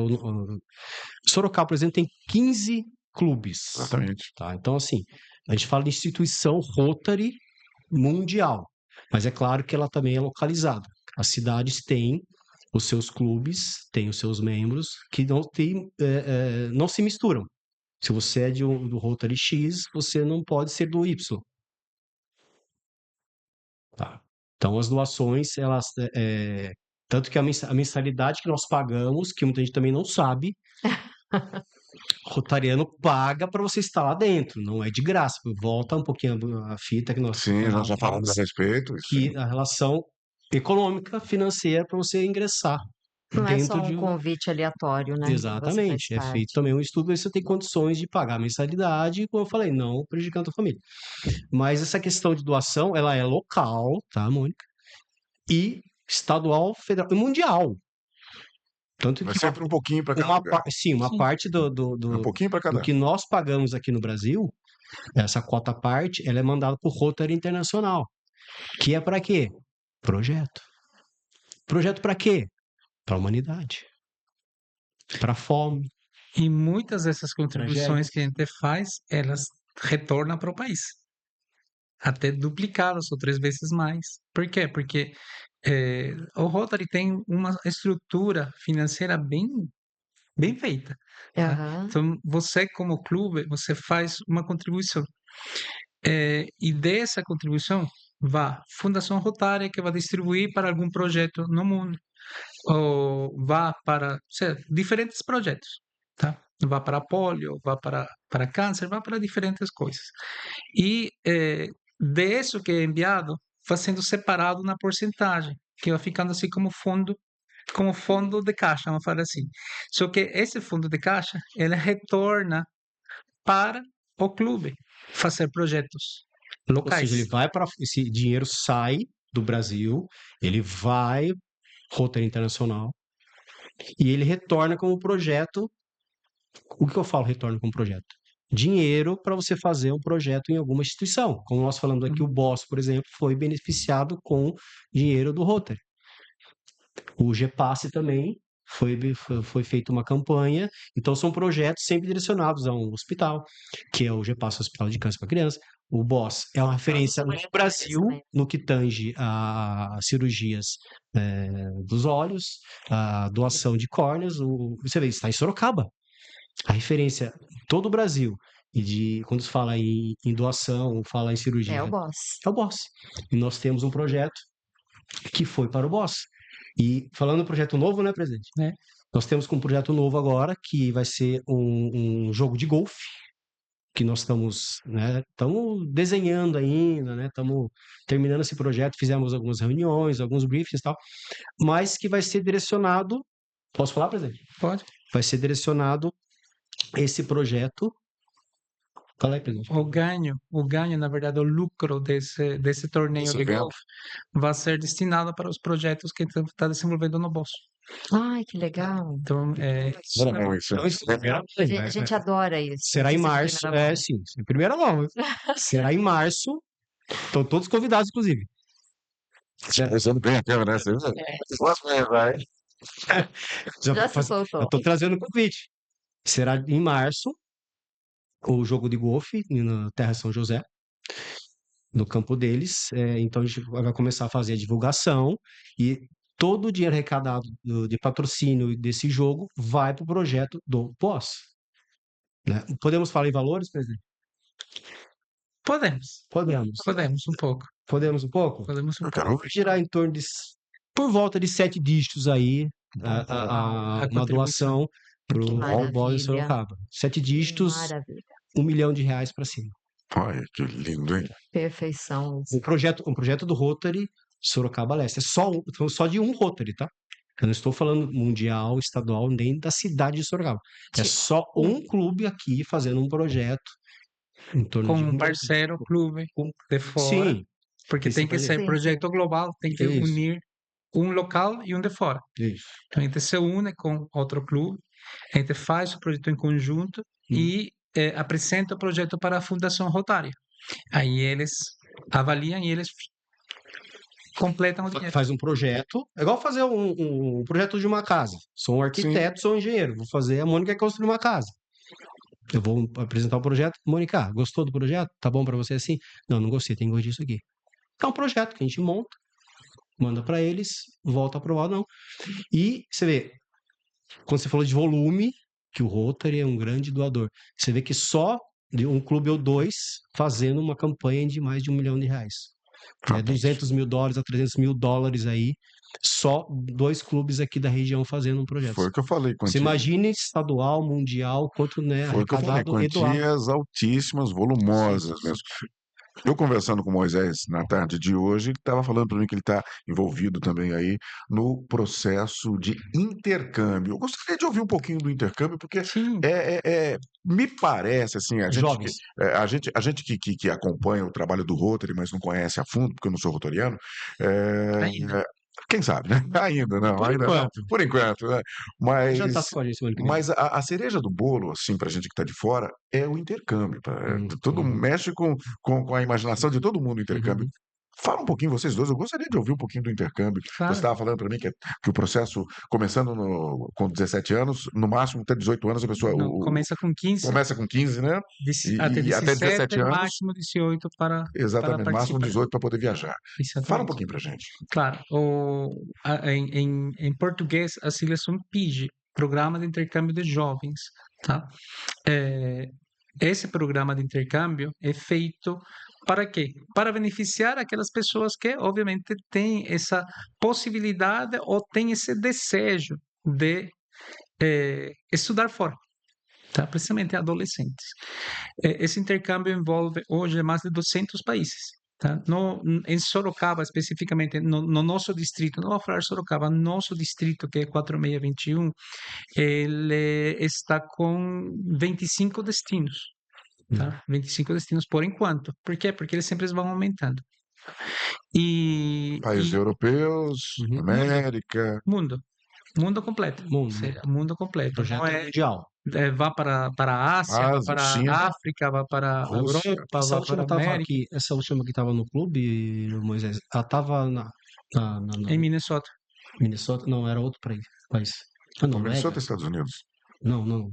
Sorocaba, por exemplo, tem 15 clubes, Exatamente. tá? Então, assim, a gente fala de instituição Rotary mundial, mas é claro que ela também é localizada. As cidades têm os seus clubes, têm os seus membros, que não se misturam. Se você é do Rotary X, você não pode ser do Y. Tá? Então, as doações, elas, tanto que a mensalidade que nós pagamos, que muita gente também não sabe, Rotariano paga para você estar lá dentro, não é de graça. Volta um pouquinho a fita que nós Sim, nós já falamos a respeito. Isso que a relação econômica, financeira para você ingressar Não é só dentro um de convite aleatório, né? Que você faz Exatamente, é feito parte. também um estudo, aí você tem condições de pagar a mensalidade, como eu falei, não prejudicando a família. Mas essa questão de doação, ela é local, tá, Mônica? E estadual, federal e mundial. Tanto Mas que sempre um pouquinho para cada lugar. uma Sim. parte Um pouquinho para do cada. que nós pagamos aqui no Brasil, essa quota parte, ela é mandada por Rotary Internacional, que é para quê? Projeto. Projeto para quê? Para a humanidade. Para a fome, E muitas dessas contribuições Tragédias. que a gente faz, elas retornam para o país, até duplicadas ou 3 vezes mais. Por quê? Porque o Rotary tem uma estrutura financeira bem feita, tá? Aham. Então, você como clube, você faz uma contribuição. E dessa contribuição, vá Fundação Rotária, que vai distribuir para algum projeto no mundo, ou vá para diferentes projetos, tá? Vá para polio, vá para câncer, vá para diferentes coisas. E disso que é enviado, vai sendo separado na porcentagem, que vai ficando assim como fundo de caixa, vamos falar assim. Só que esse fundo de caixa, ele retorna para o clube fazer projetos Ou seja, ele locais. vai para esse dinheiro sai do Brasil, ele vai Rotary Internacional e ele retorna como projeto. O que eu falo retorno como projeto? Dinheiro para você fazer um projeto em alguma instituição. Como nós falamos aqui, o Boss, por exemplo, foi beneficiado com dinheiro do Rotary. O GPASSE também foi feita uma campanha. Então, são projetos sempre direcionados a um hospital, que é o GPASSE Hospital de Câncer para Criança. O BOSS é uma referência no Brasil no que tange a cirurgias dos olhos, a doação de córneas. Você vê, está em Sorocaba. A referência em todo o Brasil, quando se fala em doação, fala em cirurgia, É o boss. é o BOSS. E nós temos um projeto que foi para o BOSS. E falando em projeto novo, né, presidente? É. Nós temos um projeto novo agora, que vai ser um jogo de golfe, que nós estamos desenhando ainda, né? Estamos terminando esse projeto, fizemos algumas reuniões, alguns briefings e tal, mas que vai ser direcionado. Posso falar, presidente? Pode. Vai ser direcionado esse projeto. Fala aí, presidente. O ganho, na verdade, o lucro desse torneio Esse de evento. golfe vai ser destinado para os projetos que está desenvolvendo no bolso. Ai, que legal. Então, Não, isso Então, isso, primeira A gente adora isso. será em Notícia de março. primeira mão. Sim, em primeira mão. Será em março. Estão todos convidados, inclusive. Pensando bem a câmera, né? Vai. Já se soltou. Estou trazendo o convite. Será em março o jogo de golfe na Terra São José, no campo deles. Então a gente vai começar a fazer a divulgação e todo o dinheiro arrecadado de patrocínio desse jogo vai para o projeto do POS. Né? Podemos falar em valores, presidente? podemos um pouco. Podemos um pouco? Podemos um Eu pouco. quero ouvir. Girar em torno por volta de 7 dígitos aí, A uma contribuição. doação para o Maravilha. Bola de Sorocaba. 7 dígitos, Maravilha. R$1 milhão para cima. Olha, que lindo, hein? Perfeição. Um projeto do Rotary Sorocaba Leste. É só de um Rotary, tá? Eu não estou falando mundial, estadual, nem da cidade de Sorocaba. É só um clube aqui fazendo um projeto em torno Com de um parceiro clube de fora, Sim, porque tem que ser Sim, projeto global, tem que Isso. unir um local e um de fora. isso. Então a gente se une com outro clube, a gente faz o projeto em conjunto e apresenta o projeto para a Fundação Rotária. Aí eles avaliam e eles completam o dinheiro. Faz um projeto. É igual fazer um projeto de uma casa. Sou um arquiteto, sou um engenheiro. Vou fazer, a Mônica quer construir uma casa. Eu vou apresentar o projeto. Mônica, gostou do projeto? Tá bom para você assim? Não, não gostei, tem que gostar disso aqui. É um projeto que a gente monta, manda para eles, volta aprovado, não. E você vê, quando você falou de volume, que o Rotary é um grande doador. Você vê que só de um clube ou dois fazendo uma campanha de mais de R$1 milhão. $200 mil a $300 mil aí, só 2 clubes aqui da região fazendo um projeto. Foi o que eu falei. Você imagine estadual, mundial, quanto Foi o que eu falei. arrecadado e doado. Quantias altíssimas, volumosas mesmo. Eu conversando com o Moisés na tarde de hoje, ele estava falando para mim que ele está envolvido também aí no processo de intercâmbio. Eu gostaria de ouvir um pouquinho do intercâmbio, porque Sim, me parece assim, Jovens. a gente que acompanha o trabalho do Rotary, mas não conhece a fundo, porque eu não sou rotoriano, ainda. quem sabe, né? Ainda não, Por ainda enquanto. não, por enquanto, né? Já tá com a gente semana que vem. Mas a cereja do bolo, assim, pra gente que está de fora, é o intercâmbio. Todo mexe com a imaginação de todo mundo o intercâmbio. Fala um pouquinho, vocês dois, eu gostaria de ouvir um pouquinho do intercâmbio. Você Claro. estava falando para mim que o processo, começando com 17 anos, no máximo até 18 anos, a pessoa Não, começa com 15, começa com 15, né? até E até 17 17, anos, máximo 18 para exatamente, no máximo participar. 18 para poder viajar. Fala um Exatamente. pouquinho para gente. Claro, em português as siglas são PIG, Programa de Intercâmbio de Jovens, tá? Esse programa de intercâmbio é feito para quê? Para beneficiar aquelas pessoas que, obviamente, têm essa possibilidade ou têm esse desejo de estudar fora, tá? Principalmente adolescentes. Esse intercâmbio envolve hoje mais de 200 países. Tá? Em Sorocaba, especificamente, no nosso distrito, não vou falar Sorocaba, nosso distrito, que é 4621, ele está com 25 destinos. Tá? 25 destinos por enquanto. Por quê? Porque eles sempre vão aumentando. Países europeus, Uhum. América. Mundo completo. Mundo. Seria mundo completo. Projeto Não é, mundial. vá para a Ásia, vá Ásia, para China, a África, vá para a Rússia. Europa, Essa vá última para a América, essa última que estava no clube, Moisés, ela estava na em Minnesota. Minnesota? Não, era outro país. Ah, Noruega? Minnesota, Estados Unidos. Não.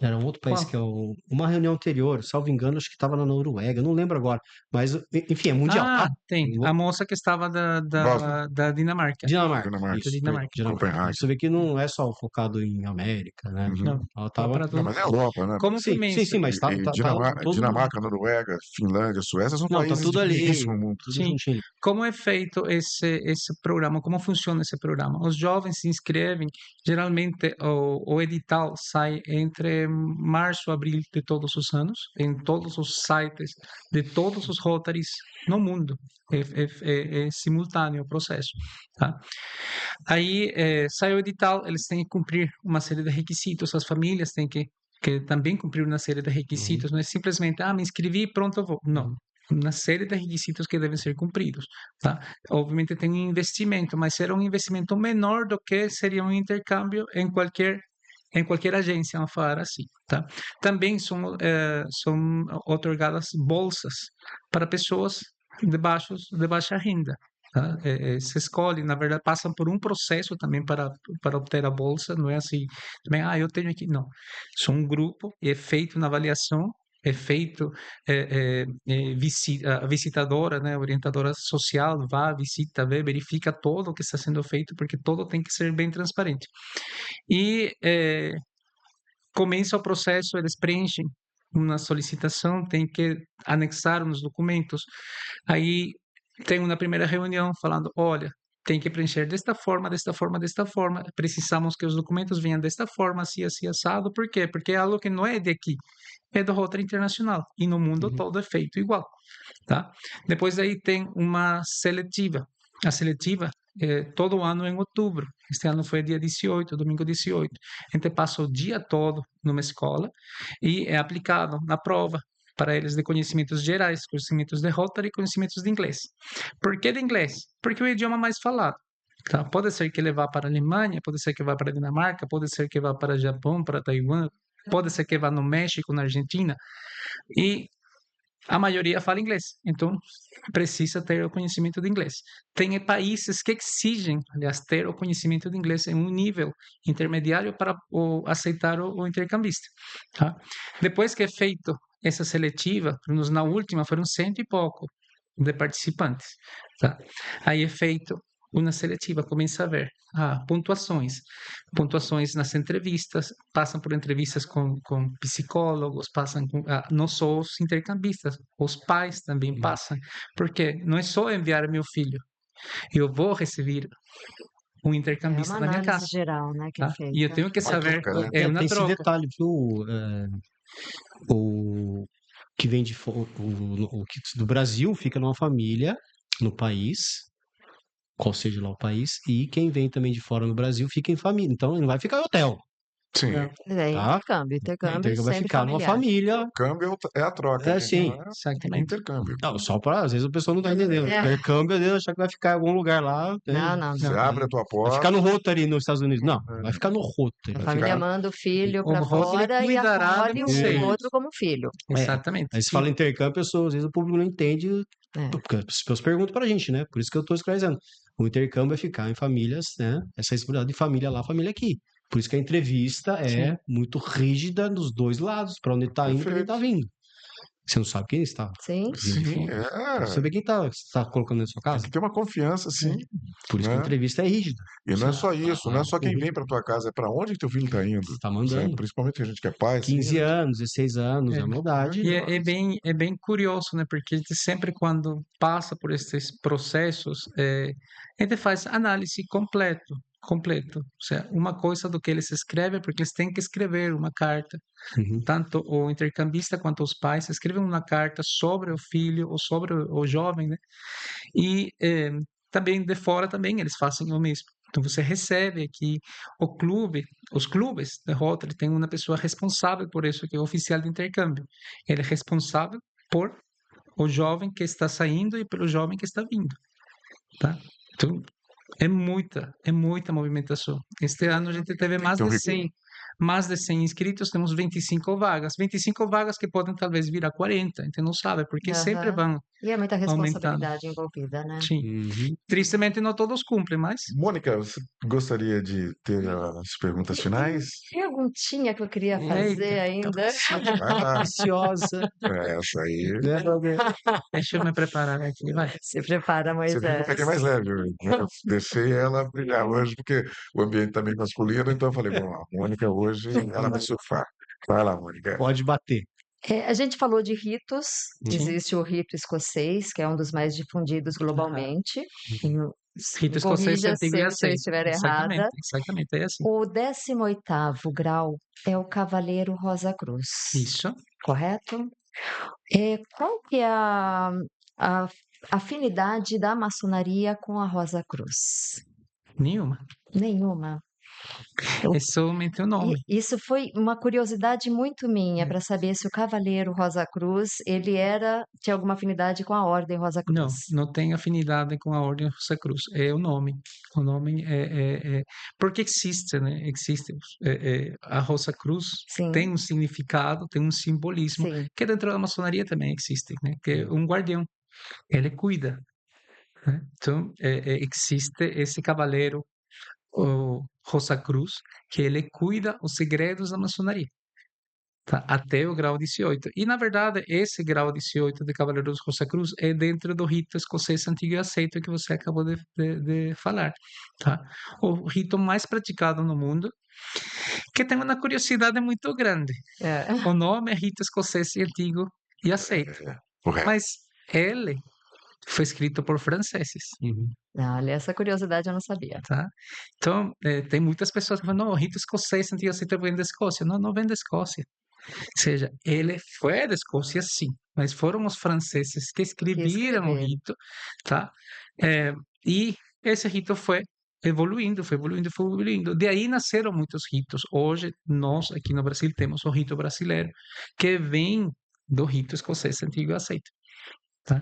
Era um outro país Qual? que uma reunião anterior, salvo engano, acho que estava na Noruega, não lembro agora. Mas, enfim, é mundial, tá? Tem. A moça que estava Boston, da Dinamarca. Dinamarca. Dinamarca, Da Isso, Dinamarca. Dinamarca. Copenhague. Você vê que não é só focado em América, né? Uhum. Não, Ela vá tava. para Não, todo. mas é Europa, né? Como que mensa? Sim, mas tá todo. Dinamarca, Noruega, Finlândia, Suécia são Não, tá países tudo de ali, primeríssimo mundo. tudo Sim. juntinho. Como é feito esse programa? Como funciona esse programa? Os jovens se inscrevem, geralmente o edital sai entre março e abril de todos os anos, em todos os sites de todos os Rotaries no mundo. É simultâneo o processo. Tá? Aí sai o edital, eles têm que cumprir uma série de requisitos, as famílias têm que também cumprir uma série de requisitos, não é simplesmente, me inscrevi, pronto, eu vou. Não. Uma série de requisitos que devem ser cumpridos, tá? Obviamente tem um investimento, mas será um investimento menor do que seria um intercâmbio em qualquer agência, vamos falar assim, tá? Também são otorgadas bolsas para pessoas de baixa renda. Tá? Se escolhe, na verdade, passam por um processo também para obter a bolsa, não é assim, também, eu tenho aqui, não. São um grupo, é feito uma avaliação, é feito a visitadora, né, orientadora social, visita, vê, verifica todo o que está sendo feito, porque todo tem que ser bem transparente. E começa o processo, eles preenchem uma solicitação, tem que anexar uns documentos, aí tem uma primeira reunião falando, olha, tem que preencher desta forma, precisamos que os documentos venham desta forma, assim, assim, assado, por quê? Porque é algo que não é de aqui, é do Rotary Internacional, e no mundo todo é feito igual, tá? Depois aí tem uma seletiva, a seletiva é todo ano em outubro, este ano foi dia 18, domingo 18, a gente passa o dia todo numa escola e é aplicado na prova, para eles de conhecimentos gerais, conhecimentos de Rotary e conhecimentos de inglês. Por que de inglês? Porque é o idioma mais falado. Tá? Pode ser que ele vá para a Alemanha, pode ser que vá para a Dinamarca, pode ser que vá para o Japão, para Taiwan, pode ser que vá no México, na Argentina, e a maioria fala inglês, então precisa ter o conhecimento de inglês. Tem países que exigem, aliás, ter o conhecimento de inglês em um nível intermediário para aceitar o intercambista. Tá? Depois que é feito essa seletiva, na última foram 100 e pouco de participantes. Tá? Aí é feito uma seletiva, começa a ver pontuações nas entrevistas, passam por entrevistas com psicólogos, passam não só os intercambistas, os pais também passam, porque não é só enviar meu filho, eu vou receber um intercambista na minha análise casa. geral, né, que é Tá? feita. E eu tenho que saber, troca, né? é uma Tem esse troca. detalhe, viu? O que vem do Brasil fica numa família, no país, qual seja lá o país, e quem vem também de fora no Brasil fica em família. Então, ele não vai ficar em hotel. Sim. né, É tá? intercâmbio, intercâmbio Intercâmbio vai sempre ficar numa familiar. família, Câmbio é a troca, é né? assim. Não é Exatamente. intercâmbio. Não, só para às vezes o pessoal não tá entendendo. É. Intercâmbio, às vezes, achar que vai ficar em algum lugar lá, né? Não. Você Não. abre a tua Vai ficar porta, no Rotary nos Estados Unidos. Não, né? vai ficar no Rotary. A Vai família ficar. manda o filho O para Rotary fora e cuidará de acolhe o vocês. outro como filho. É. Exatamente. Aí se fala intercâmbio, às vezes o público não entende, É. porque as pessoas perguntam pra gente, né? Por isso que eu tô esclarecendo. O intercâmbio é ficar em famílias, né? Essa responsabilidade de família lá, família aqui. Por isso que a entrevista é Sim. muito rígida dos dois lados, pra onde tá indo e pra quem tá Perfeito. vindo. Você não sabe quem está. Sim. Sim, Quer saber quem tá, você tá colocando na sua Tem casa? que ter uma confiança, sim, Por isso que a né? entrevista é rígida. E não é Você- só isso, não é só quem Uhum. vem para tua casa, é para onde que teu filho está indo. Você tá Sabe? mandando. Principalmente a gente que é pai, assim, 15 anos, 16 anos, é uma idade. E é bem curioso, né? Porque a gente sempre, quando passa por esses processos, a gente faz análise completo. Ou seja, uma coisa do que eles escrevem, porque eles têm que escrever uma carta. Uhum. Tanto o intercambista quanto os pais escrevem uma carta sobre o filho ou sobre o jovem, né? E também de fora também eles fazem o mesmo. Então você recebe aqui os clubes de Rotary têm uma pessoa responsável por isso, que é o oficial de intercâmbio. Ele é responsável por o jovem que está saindo e pelo jovem que está vindo, tá? Então é muita movimentação. Este ano a gente teve Então, mais de 100 inscritos, temos 25 vagas. 25 vagas que podem talvez vir a 40, a gente não sabe, porque sempre Aham. vão E é muita aumentando. responsabilidade envolvida, né? Sim. Uhum. Tristemente não todos cumprem, mas Mônica, você gostaria de ter as perguntas finais? Perguntinha que eu queria eita, fazer ainda. Vai lá. Ansiosa, Essa aí. né? deixa eu me preparar aqui, vai. Se prepara, Você viu que eu Moisés. peguei mais leve hoje, né? Eu deixei ela brilhar hoje, porque o ambiente está meio masculino, então eu falei, bom, a Mônica hoje, ela vai surfar. Vai lá, Mônica. Pode bater. A gente falou de ritos. Sim. Existe o rito escocês, que é um dos mais difundidos globalmente. Rito escocês Corrija antigo e se eu aceito. estiver errada. Exatamente, é assim. O 18º grau é o Cavaleiro Rosa Cruz, Isso. correto? Qual que é a afinidade da maçonaria com a Rosa Cruz? Nenhuma. Nenhuma. Eu- É somente o E nome. isso foi uma curiosidade muito minha É. para saber se o Cavaleiro Rosa Cruz, tinha alguma afinidade com a Ordem Rosa Não, Cruz. não tem afinidade com a Ordem Rosa Cruz. É o nome. O nome porque existe, né? Existe. A Rosa Cruz Sim, tem um significado, tem um simbolismo, sim. que dentro da maçonaria também existe, né? Que é um guardião. Ele cuida, né? Então, existe esse cavaleiro, o Rosa Cruz, que ele cuida os segredos da maçonaria. Tá? Até o grau 18. E, na verdade, esse grau 18 de Cavaleiros Rosa Cruz é dentro do rito escocês antigo e aceito que você acabou de falar. Tá? O rito mais praticado no mundo, que tem uma curiosidade muito grande. É. O nome é rito escocês antigo e aceito. Correto. Mas ele foi escrito por franceses. Uhum. Olha, essa curiosidade eu não sabia. Tá? Então, tem muitas pessoas que falam, não, o rito escocês antigo e aceito vem da Escócia. Não, não vem da Escócia. Ou seja, ele foi da Escócia, sim, mas foram os franceses que escreveram o escreveram. rito, tá? E esse rito foi evoluindo. De aí nasceram muitos ritos. Hoje, nós aqui no Brasil temos o rito brasileiro, que vem do rito escocês antigo e aceito. Tá?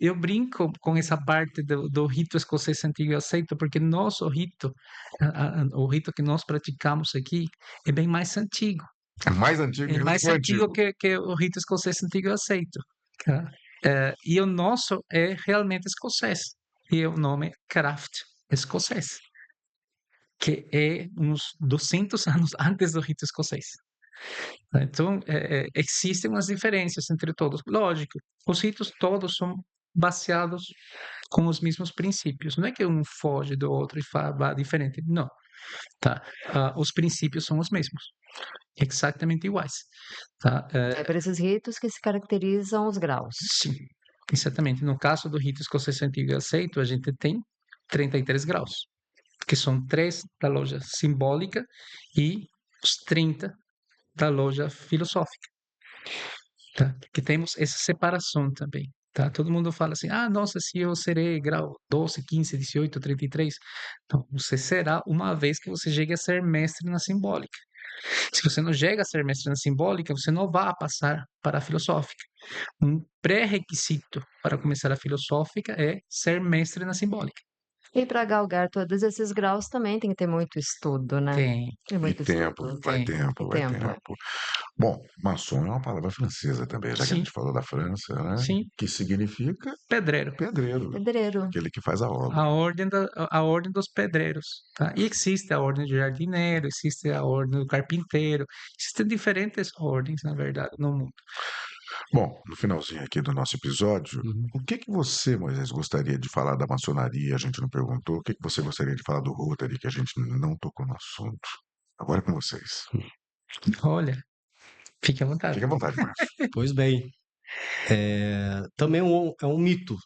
Eu brinco com essa parte do rito escocês antigo e aceito, porque nosso rito, o rito que nós praticamos aqui, é bem mais antigo. É mais antigo É que mais o antigo antigo. que o rito escocês antigo e aceito. Tá? E o nosso é realmente escocês. E o nome é Craft escocês, que é uns 200 anos antes do rito escocês. Tá? Então, existem umas diferenças entre todos. Lógico, os ritos todos são baseados com os mesmos princípios. Não é que um foge do outro e fala diferente. Não. Tá? Os princípios são os mesmos. Exatamente iguais. Tá? É por esses ritos que se caracterizam os graus. Sim, exatamente. No caso do rito escocês antigo e aceito, a gente tem 33 graus, que são 3 da loja simbólica e os 30 da loja filosófica. Tá? Que temos essa separação também. tá? Todo mundo fala assim, nossa, se eu serei grau 12, 15, 18, 33. Então, você será uma vez que você chegue a ser mestre na simbólica. Se você não chega a ser mestre na simbólica, você não vai passar para a filosófica. Um pré-requisito para começar a filosófica é ser mestre na simbólica. E para galgar todos esses graus também tem que ter muito estudo, né? Tem. Tem E muito tempo, estudo. vai Tem. tempo, E vai tempo, é. tempo. Bom, maçom é uma palavra francesa também, já que a Sim, gente falou da França, né? sim. Que significa Pedreiro. pedreiro, Pedreiro. aquele que faz a obra. A ordem dos pedreiros, tá? E existe a ordem do jardineiro, existe a ordem do carpinteiro, existem diferentes ordens, na verdade, no mundo. Bom, no finalzinho aqui do nosso episódio, Uhum. o que você, Moisés, gostaria de falar da maçonaria? A gente não perguntou. O que você gostaria de falar do Rotary, que a gente não tocou no assunto? Agora é com vocês. Olha, fique à vontade. Fique à vontade, Márcio. Pois bem, também é um mito,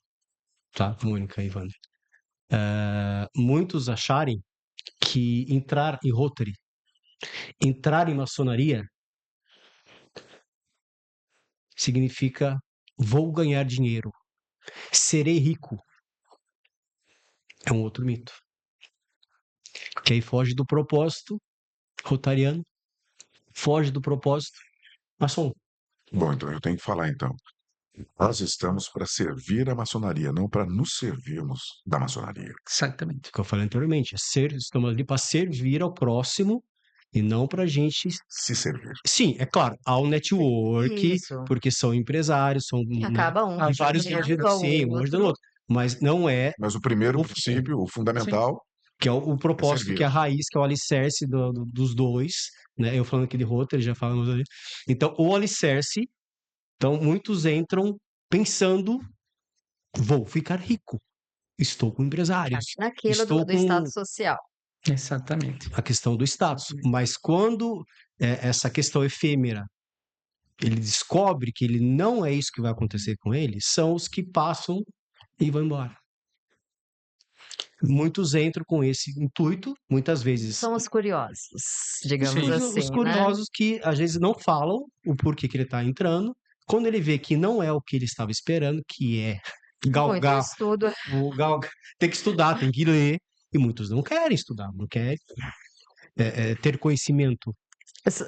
tá, Mônica e Ivan? Muitos acharem que entrar em Rotary, entrar em maçonaria, significa vou ganhar dinheiro, serei rico. É um outro mito. Que aí foge do propósito rotariano, foge do propósito maçom. Bom, então eu tenho que falar então. Nós estamos para servir a maçonaria, não para nos servirmos da maçonaria. Exatamente. O que eu falei anteriormente, estamos ali para servir ao próximo e não para a gente. Se servir. Sim, é claro, há um network, Isso. porque são empresários, são E né, acaba um Ah, vários ajudando ao sim, um ajudando o outro. outro. Mas não é Mas o primeiro o princípio, o fundamental, que é o propósito, servir. que é a raiz, que é o alicerce dos dois, né? Eu falando aqui de Rotary, já falamos ali. Então, o alicerce, então muitos entram pensando, vou ficar rico, estou com empresários, Naquilo estou do com status social. Exatamente. a questão do status. Mas quando essa questão efêmera, ele descobre que ele não é isso que vai acontecer com ele, são os que passam e vão embora. Muitos entram com esse intuito, muitas vezes São os curiosos, digamos Sim. assim, os né? curiosos que às vezes não falam o porquê que ele está entrando. Quando ele vê que não é o que ele estava esperando, que é Muito galgar, estudo. tem que estudar, tem que ler, e muitos não querem estudar, não querem ter conhecimento,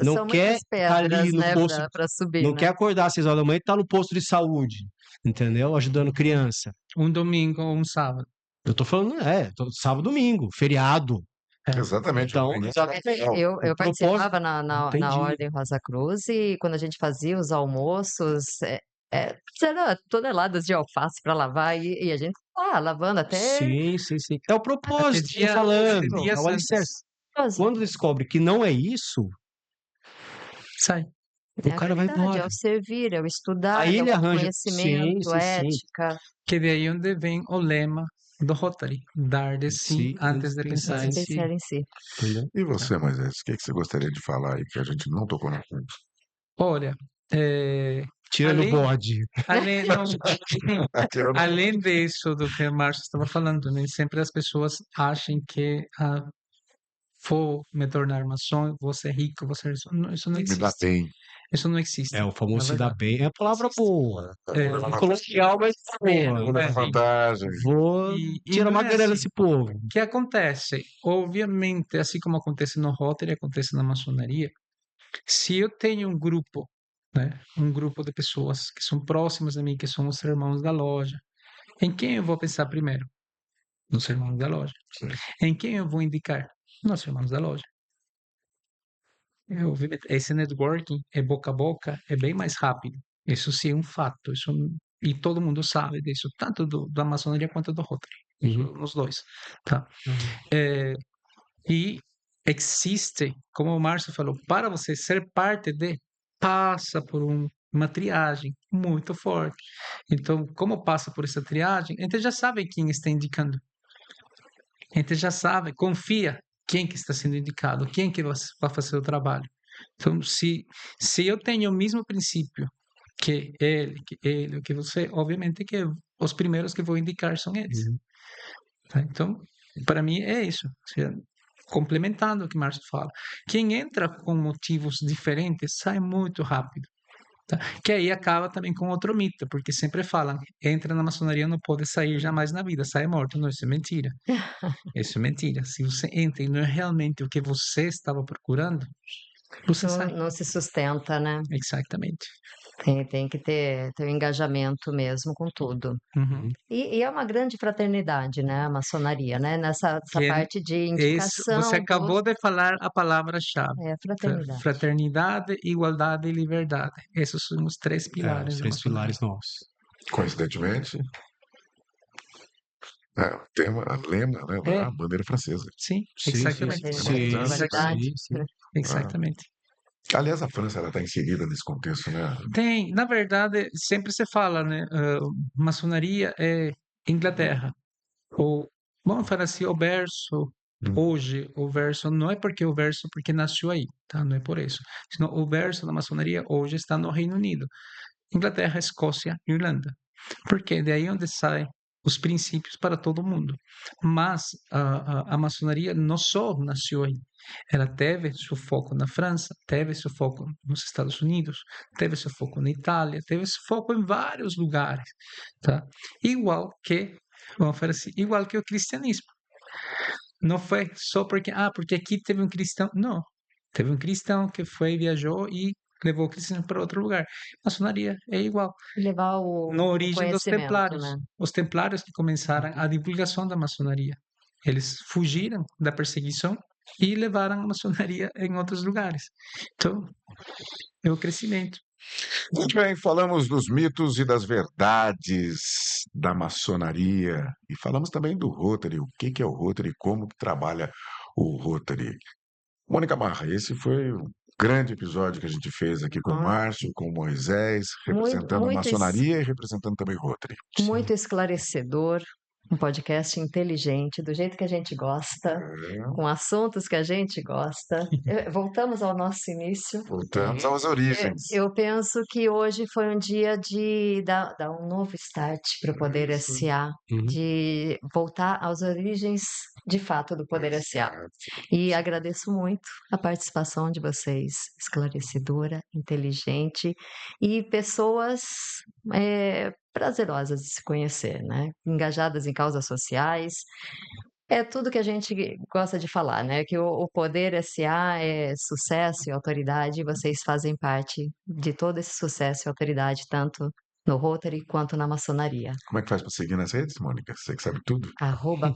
não São quer muitas estar ali pedras, no né, posto, para subir, não né? quer acordar às 6 horas da manhã e estar no posto de saúde, entendeu? Ajudando criança. Um domingo ou um sábado. Eu tô falando, sábado, domingo, feriado. exatamente. Então, Eu o propósito, participava na entendi. Ordem Rosa Cruz e quando a gente fazia os almoços, era toneladas de alface para lavar e a gente lavando até Sim. É o Até propósito que eu tô dia, falando, dias é o antes. alicerce. quase. Quando descobre que não é isso, Sai. o É a cara vai verdade, é embora. o servir, é o estudar, Aí é o ele arranja, conhecimento, sim. ética, Que de aí onde vem o lema do Rotary. Dar de si Sim, antes de pensar em si. pensar em si. Entendeu? E você, Moisés, o que você gostaria de falar aí que a gente não tocou no assunto? Olha, Tirando o além, bode. além, não, Tirando- além disso do que o Márcio estava falando, né? Sempre as pessoas acham que vou me tornar maçom, vou ser rico, vou ser isso. Isso não Me dá existe. bem. Isso não existe. É, o famoso na se dá verdade. bem, é a palavra Existe. boa. É, Coloquial, mas boa. Vou dar vantagem. Vou E tirar não uma é grana assim. desse povo. O que acontece? Obviamente, assim como acontece no Rotary, acontece na maçonaria. Se eu tenho um grupo, né, um grupo de pessoas que são próximas de mim, que são os irmãos da loja, em quem eu vou pensar primeiro? Nos irmãos da loja. Sim. Em quem eu vou indicar? Nos irmãos da loja. Obviamente, esse networking é boca a boca, é bem mais rápido. Isso sim é um fato. E todo mundo sabe disso, tanto da maçonaria quanto do Rotary. Nos dois. Tá? E existe, como o Márcio falou, para você ser parte passa por uma triagem muito forte. Então, como passa por essa triagem, a gente já sabe quem está indicando. A gente já sabe, confia quem que está sendo indicado, quem que vai fazer o trabalho. Então, se eu tenho o mesmo princípio que ele, que você, obviamente que os primeiros que vou indicar são eles. Tá? Então, para mim é isso. Complementando o que o Márcio fala. Quem entra com motivos diferentes sai muito rápido. tá? Que aí acaba também com outro mito, porque sempre falam, entra na maçonaria, não pode sair jamais na vida, sai morto. Não, isso é mentira. Isso é mentira. Se você entra e não é realmente o que você estava procurando, você sai. Não se sustenta, né? Exatamente. Tem que ter um engajamento mesmo com tudo. Uhum. E é uma grande fraternidade, né, a maçonaria, né, nessa Que parte de Isso, você indicação acabou de falar a palavra-chave. fraternidade. Fraternidade, igualdade e liberdade. Esses são os 3 Os pilares da três maçonaria. pilares nossos. Coincidentemente, o tema, a lema, né, É. a bandeira francesa. Sim, Sim, exatamente. Fraternidade, igualdade. Exatamente. Aliás, a França ela está inserida nesse contexto, né? Tem, na verdade, sempre se fala, né? Maçonaria é Inglaterra. Ou, vamos falar assim, o verso, hoje, o verso, não é porque o verso, porque nasceu aí, tá? Não é por isso. Senão, o verso da maçonaria hoje está no Reino Unido. Inglaterra, Escócia, Irlanda. Porque daí onde saem os princípios para todo mundo. Mas a maçonaria não só nasceu aí. Ela teve seu foco na França, teve seu foco nos Estados Unidos, teve seu foco na Itália, teve seu foco em vários lugares, tá? Vamos falar assim, igual que o cristianismo. Não foi só porque aqui teve um cristão. Não. Teve um cristão que viajou e levou o cristianismo para outro lugar. Maçonaria é igual. Levar Na o origem dos conhecimento, templários. né? Os templários que começaram a divulgação da maçonaria. Eles fugiram da perseguição e levaram a maçonaria em outros lugares. Então, é o crescimento. Muito bem, falamos dos mitos e das verdades da maçonaria e falamos também do Rotary, o que é o Rotary, como que trabalha o Rotary. Mônica Marra, esse foi um grande episódio que a gente fez aqui com o Márcio, com o Moisés, representando a maçonaria e representando também o Rotary. Muito esclarecedor, um podcast inteligente, do jeito que a gente gosta, com assuntos que a gente gosta. Voltamos ao nosso início. Voltamos às origens. Eu penso que hoje foi um dia de dar um novo start para o Poder Isso. SA, de voltar às origens de fato do Poder SA. E agradeço muito a participação de vocês, esclarecedora, inteligente e pessoas prazerosas de se conhecer, né? Engajadas em causas sociais. É tudo que a gente gosta de falar, né? Que o Poder SA é sucesso e autoridade, e vocês fazem parte de todo esse sucesso e autoridade, tanto no Rotary quanto na maçonaria. Como é que faz para seguir nas redes, Mônica? Você que sabe tudo.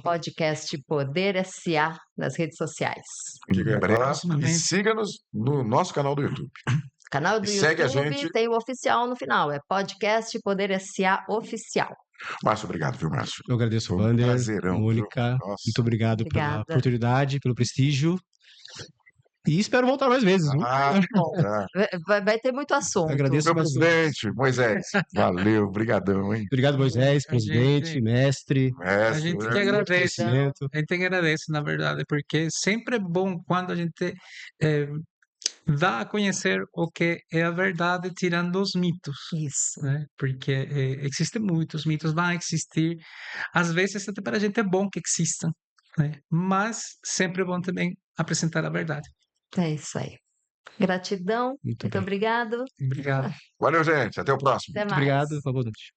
@podcast Poder SA nas redes sociais. E siga-nos no nosso canal do YouTube. Canal do Segue a YouTube gente. tem o oficial no final, é podcast Poder SA Oficial. Márcio, obrigado, viu, Márcio? Eu agradeço, Foi um Wander, prazerão, Mônica, viu? Nossa. muito obrigado pela Obrigada. oportunidade, pelo prestígio. E espero voltar mais vezes. Viu? Vai ter muito assunto. Agradeço Meu bastante. presidente, Moisés, valeu, brigadão, hein? Obrigado, Moisés, presidente, mestre. A gente que Mestre, agradece. Conhecimento. A gente agradece, na verdade, porque sempre é bom quando a gente dá a conhecer o que é a verdade, tirando os mitos, Isso. né? Porque existem muitos mitos, vão existir. Às vezes, até para a gente é bom que existam, né? Mas sempre é bom também apresentar a verdade. É isso aí. Gratidão. Muito Muito bem. obrigado. Obrigado. valeu, gente. Até o próximo. Até mais. Muito obrigado. Boa noite.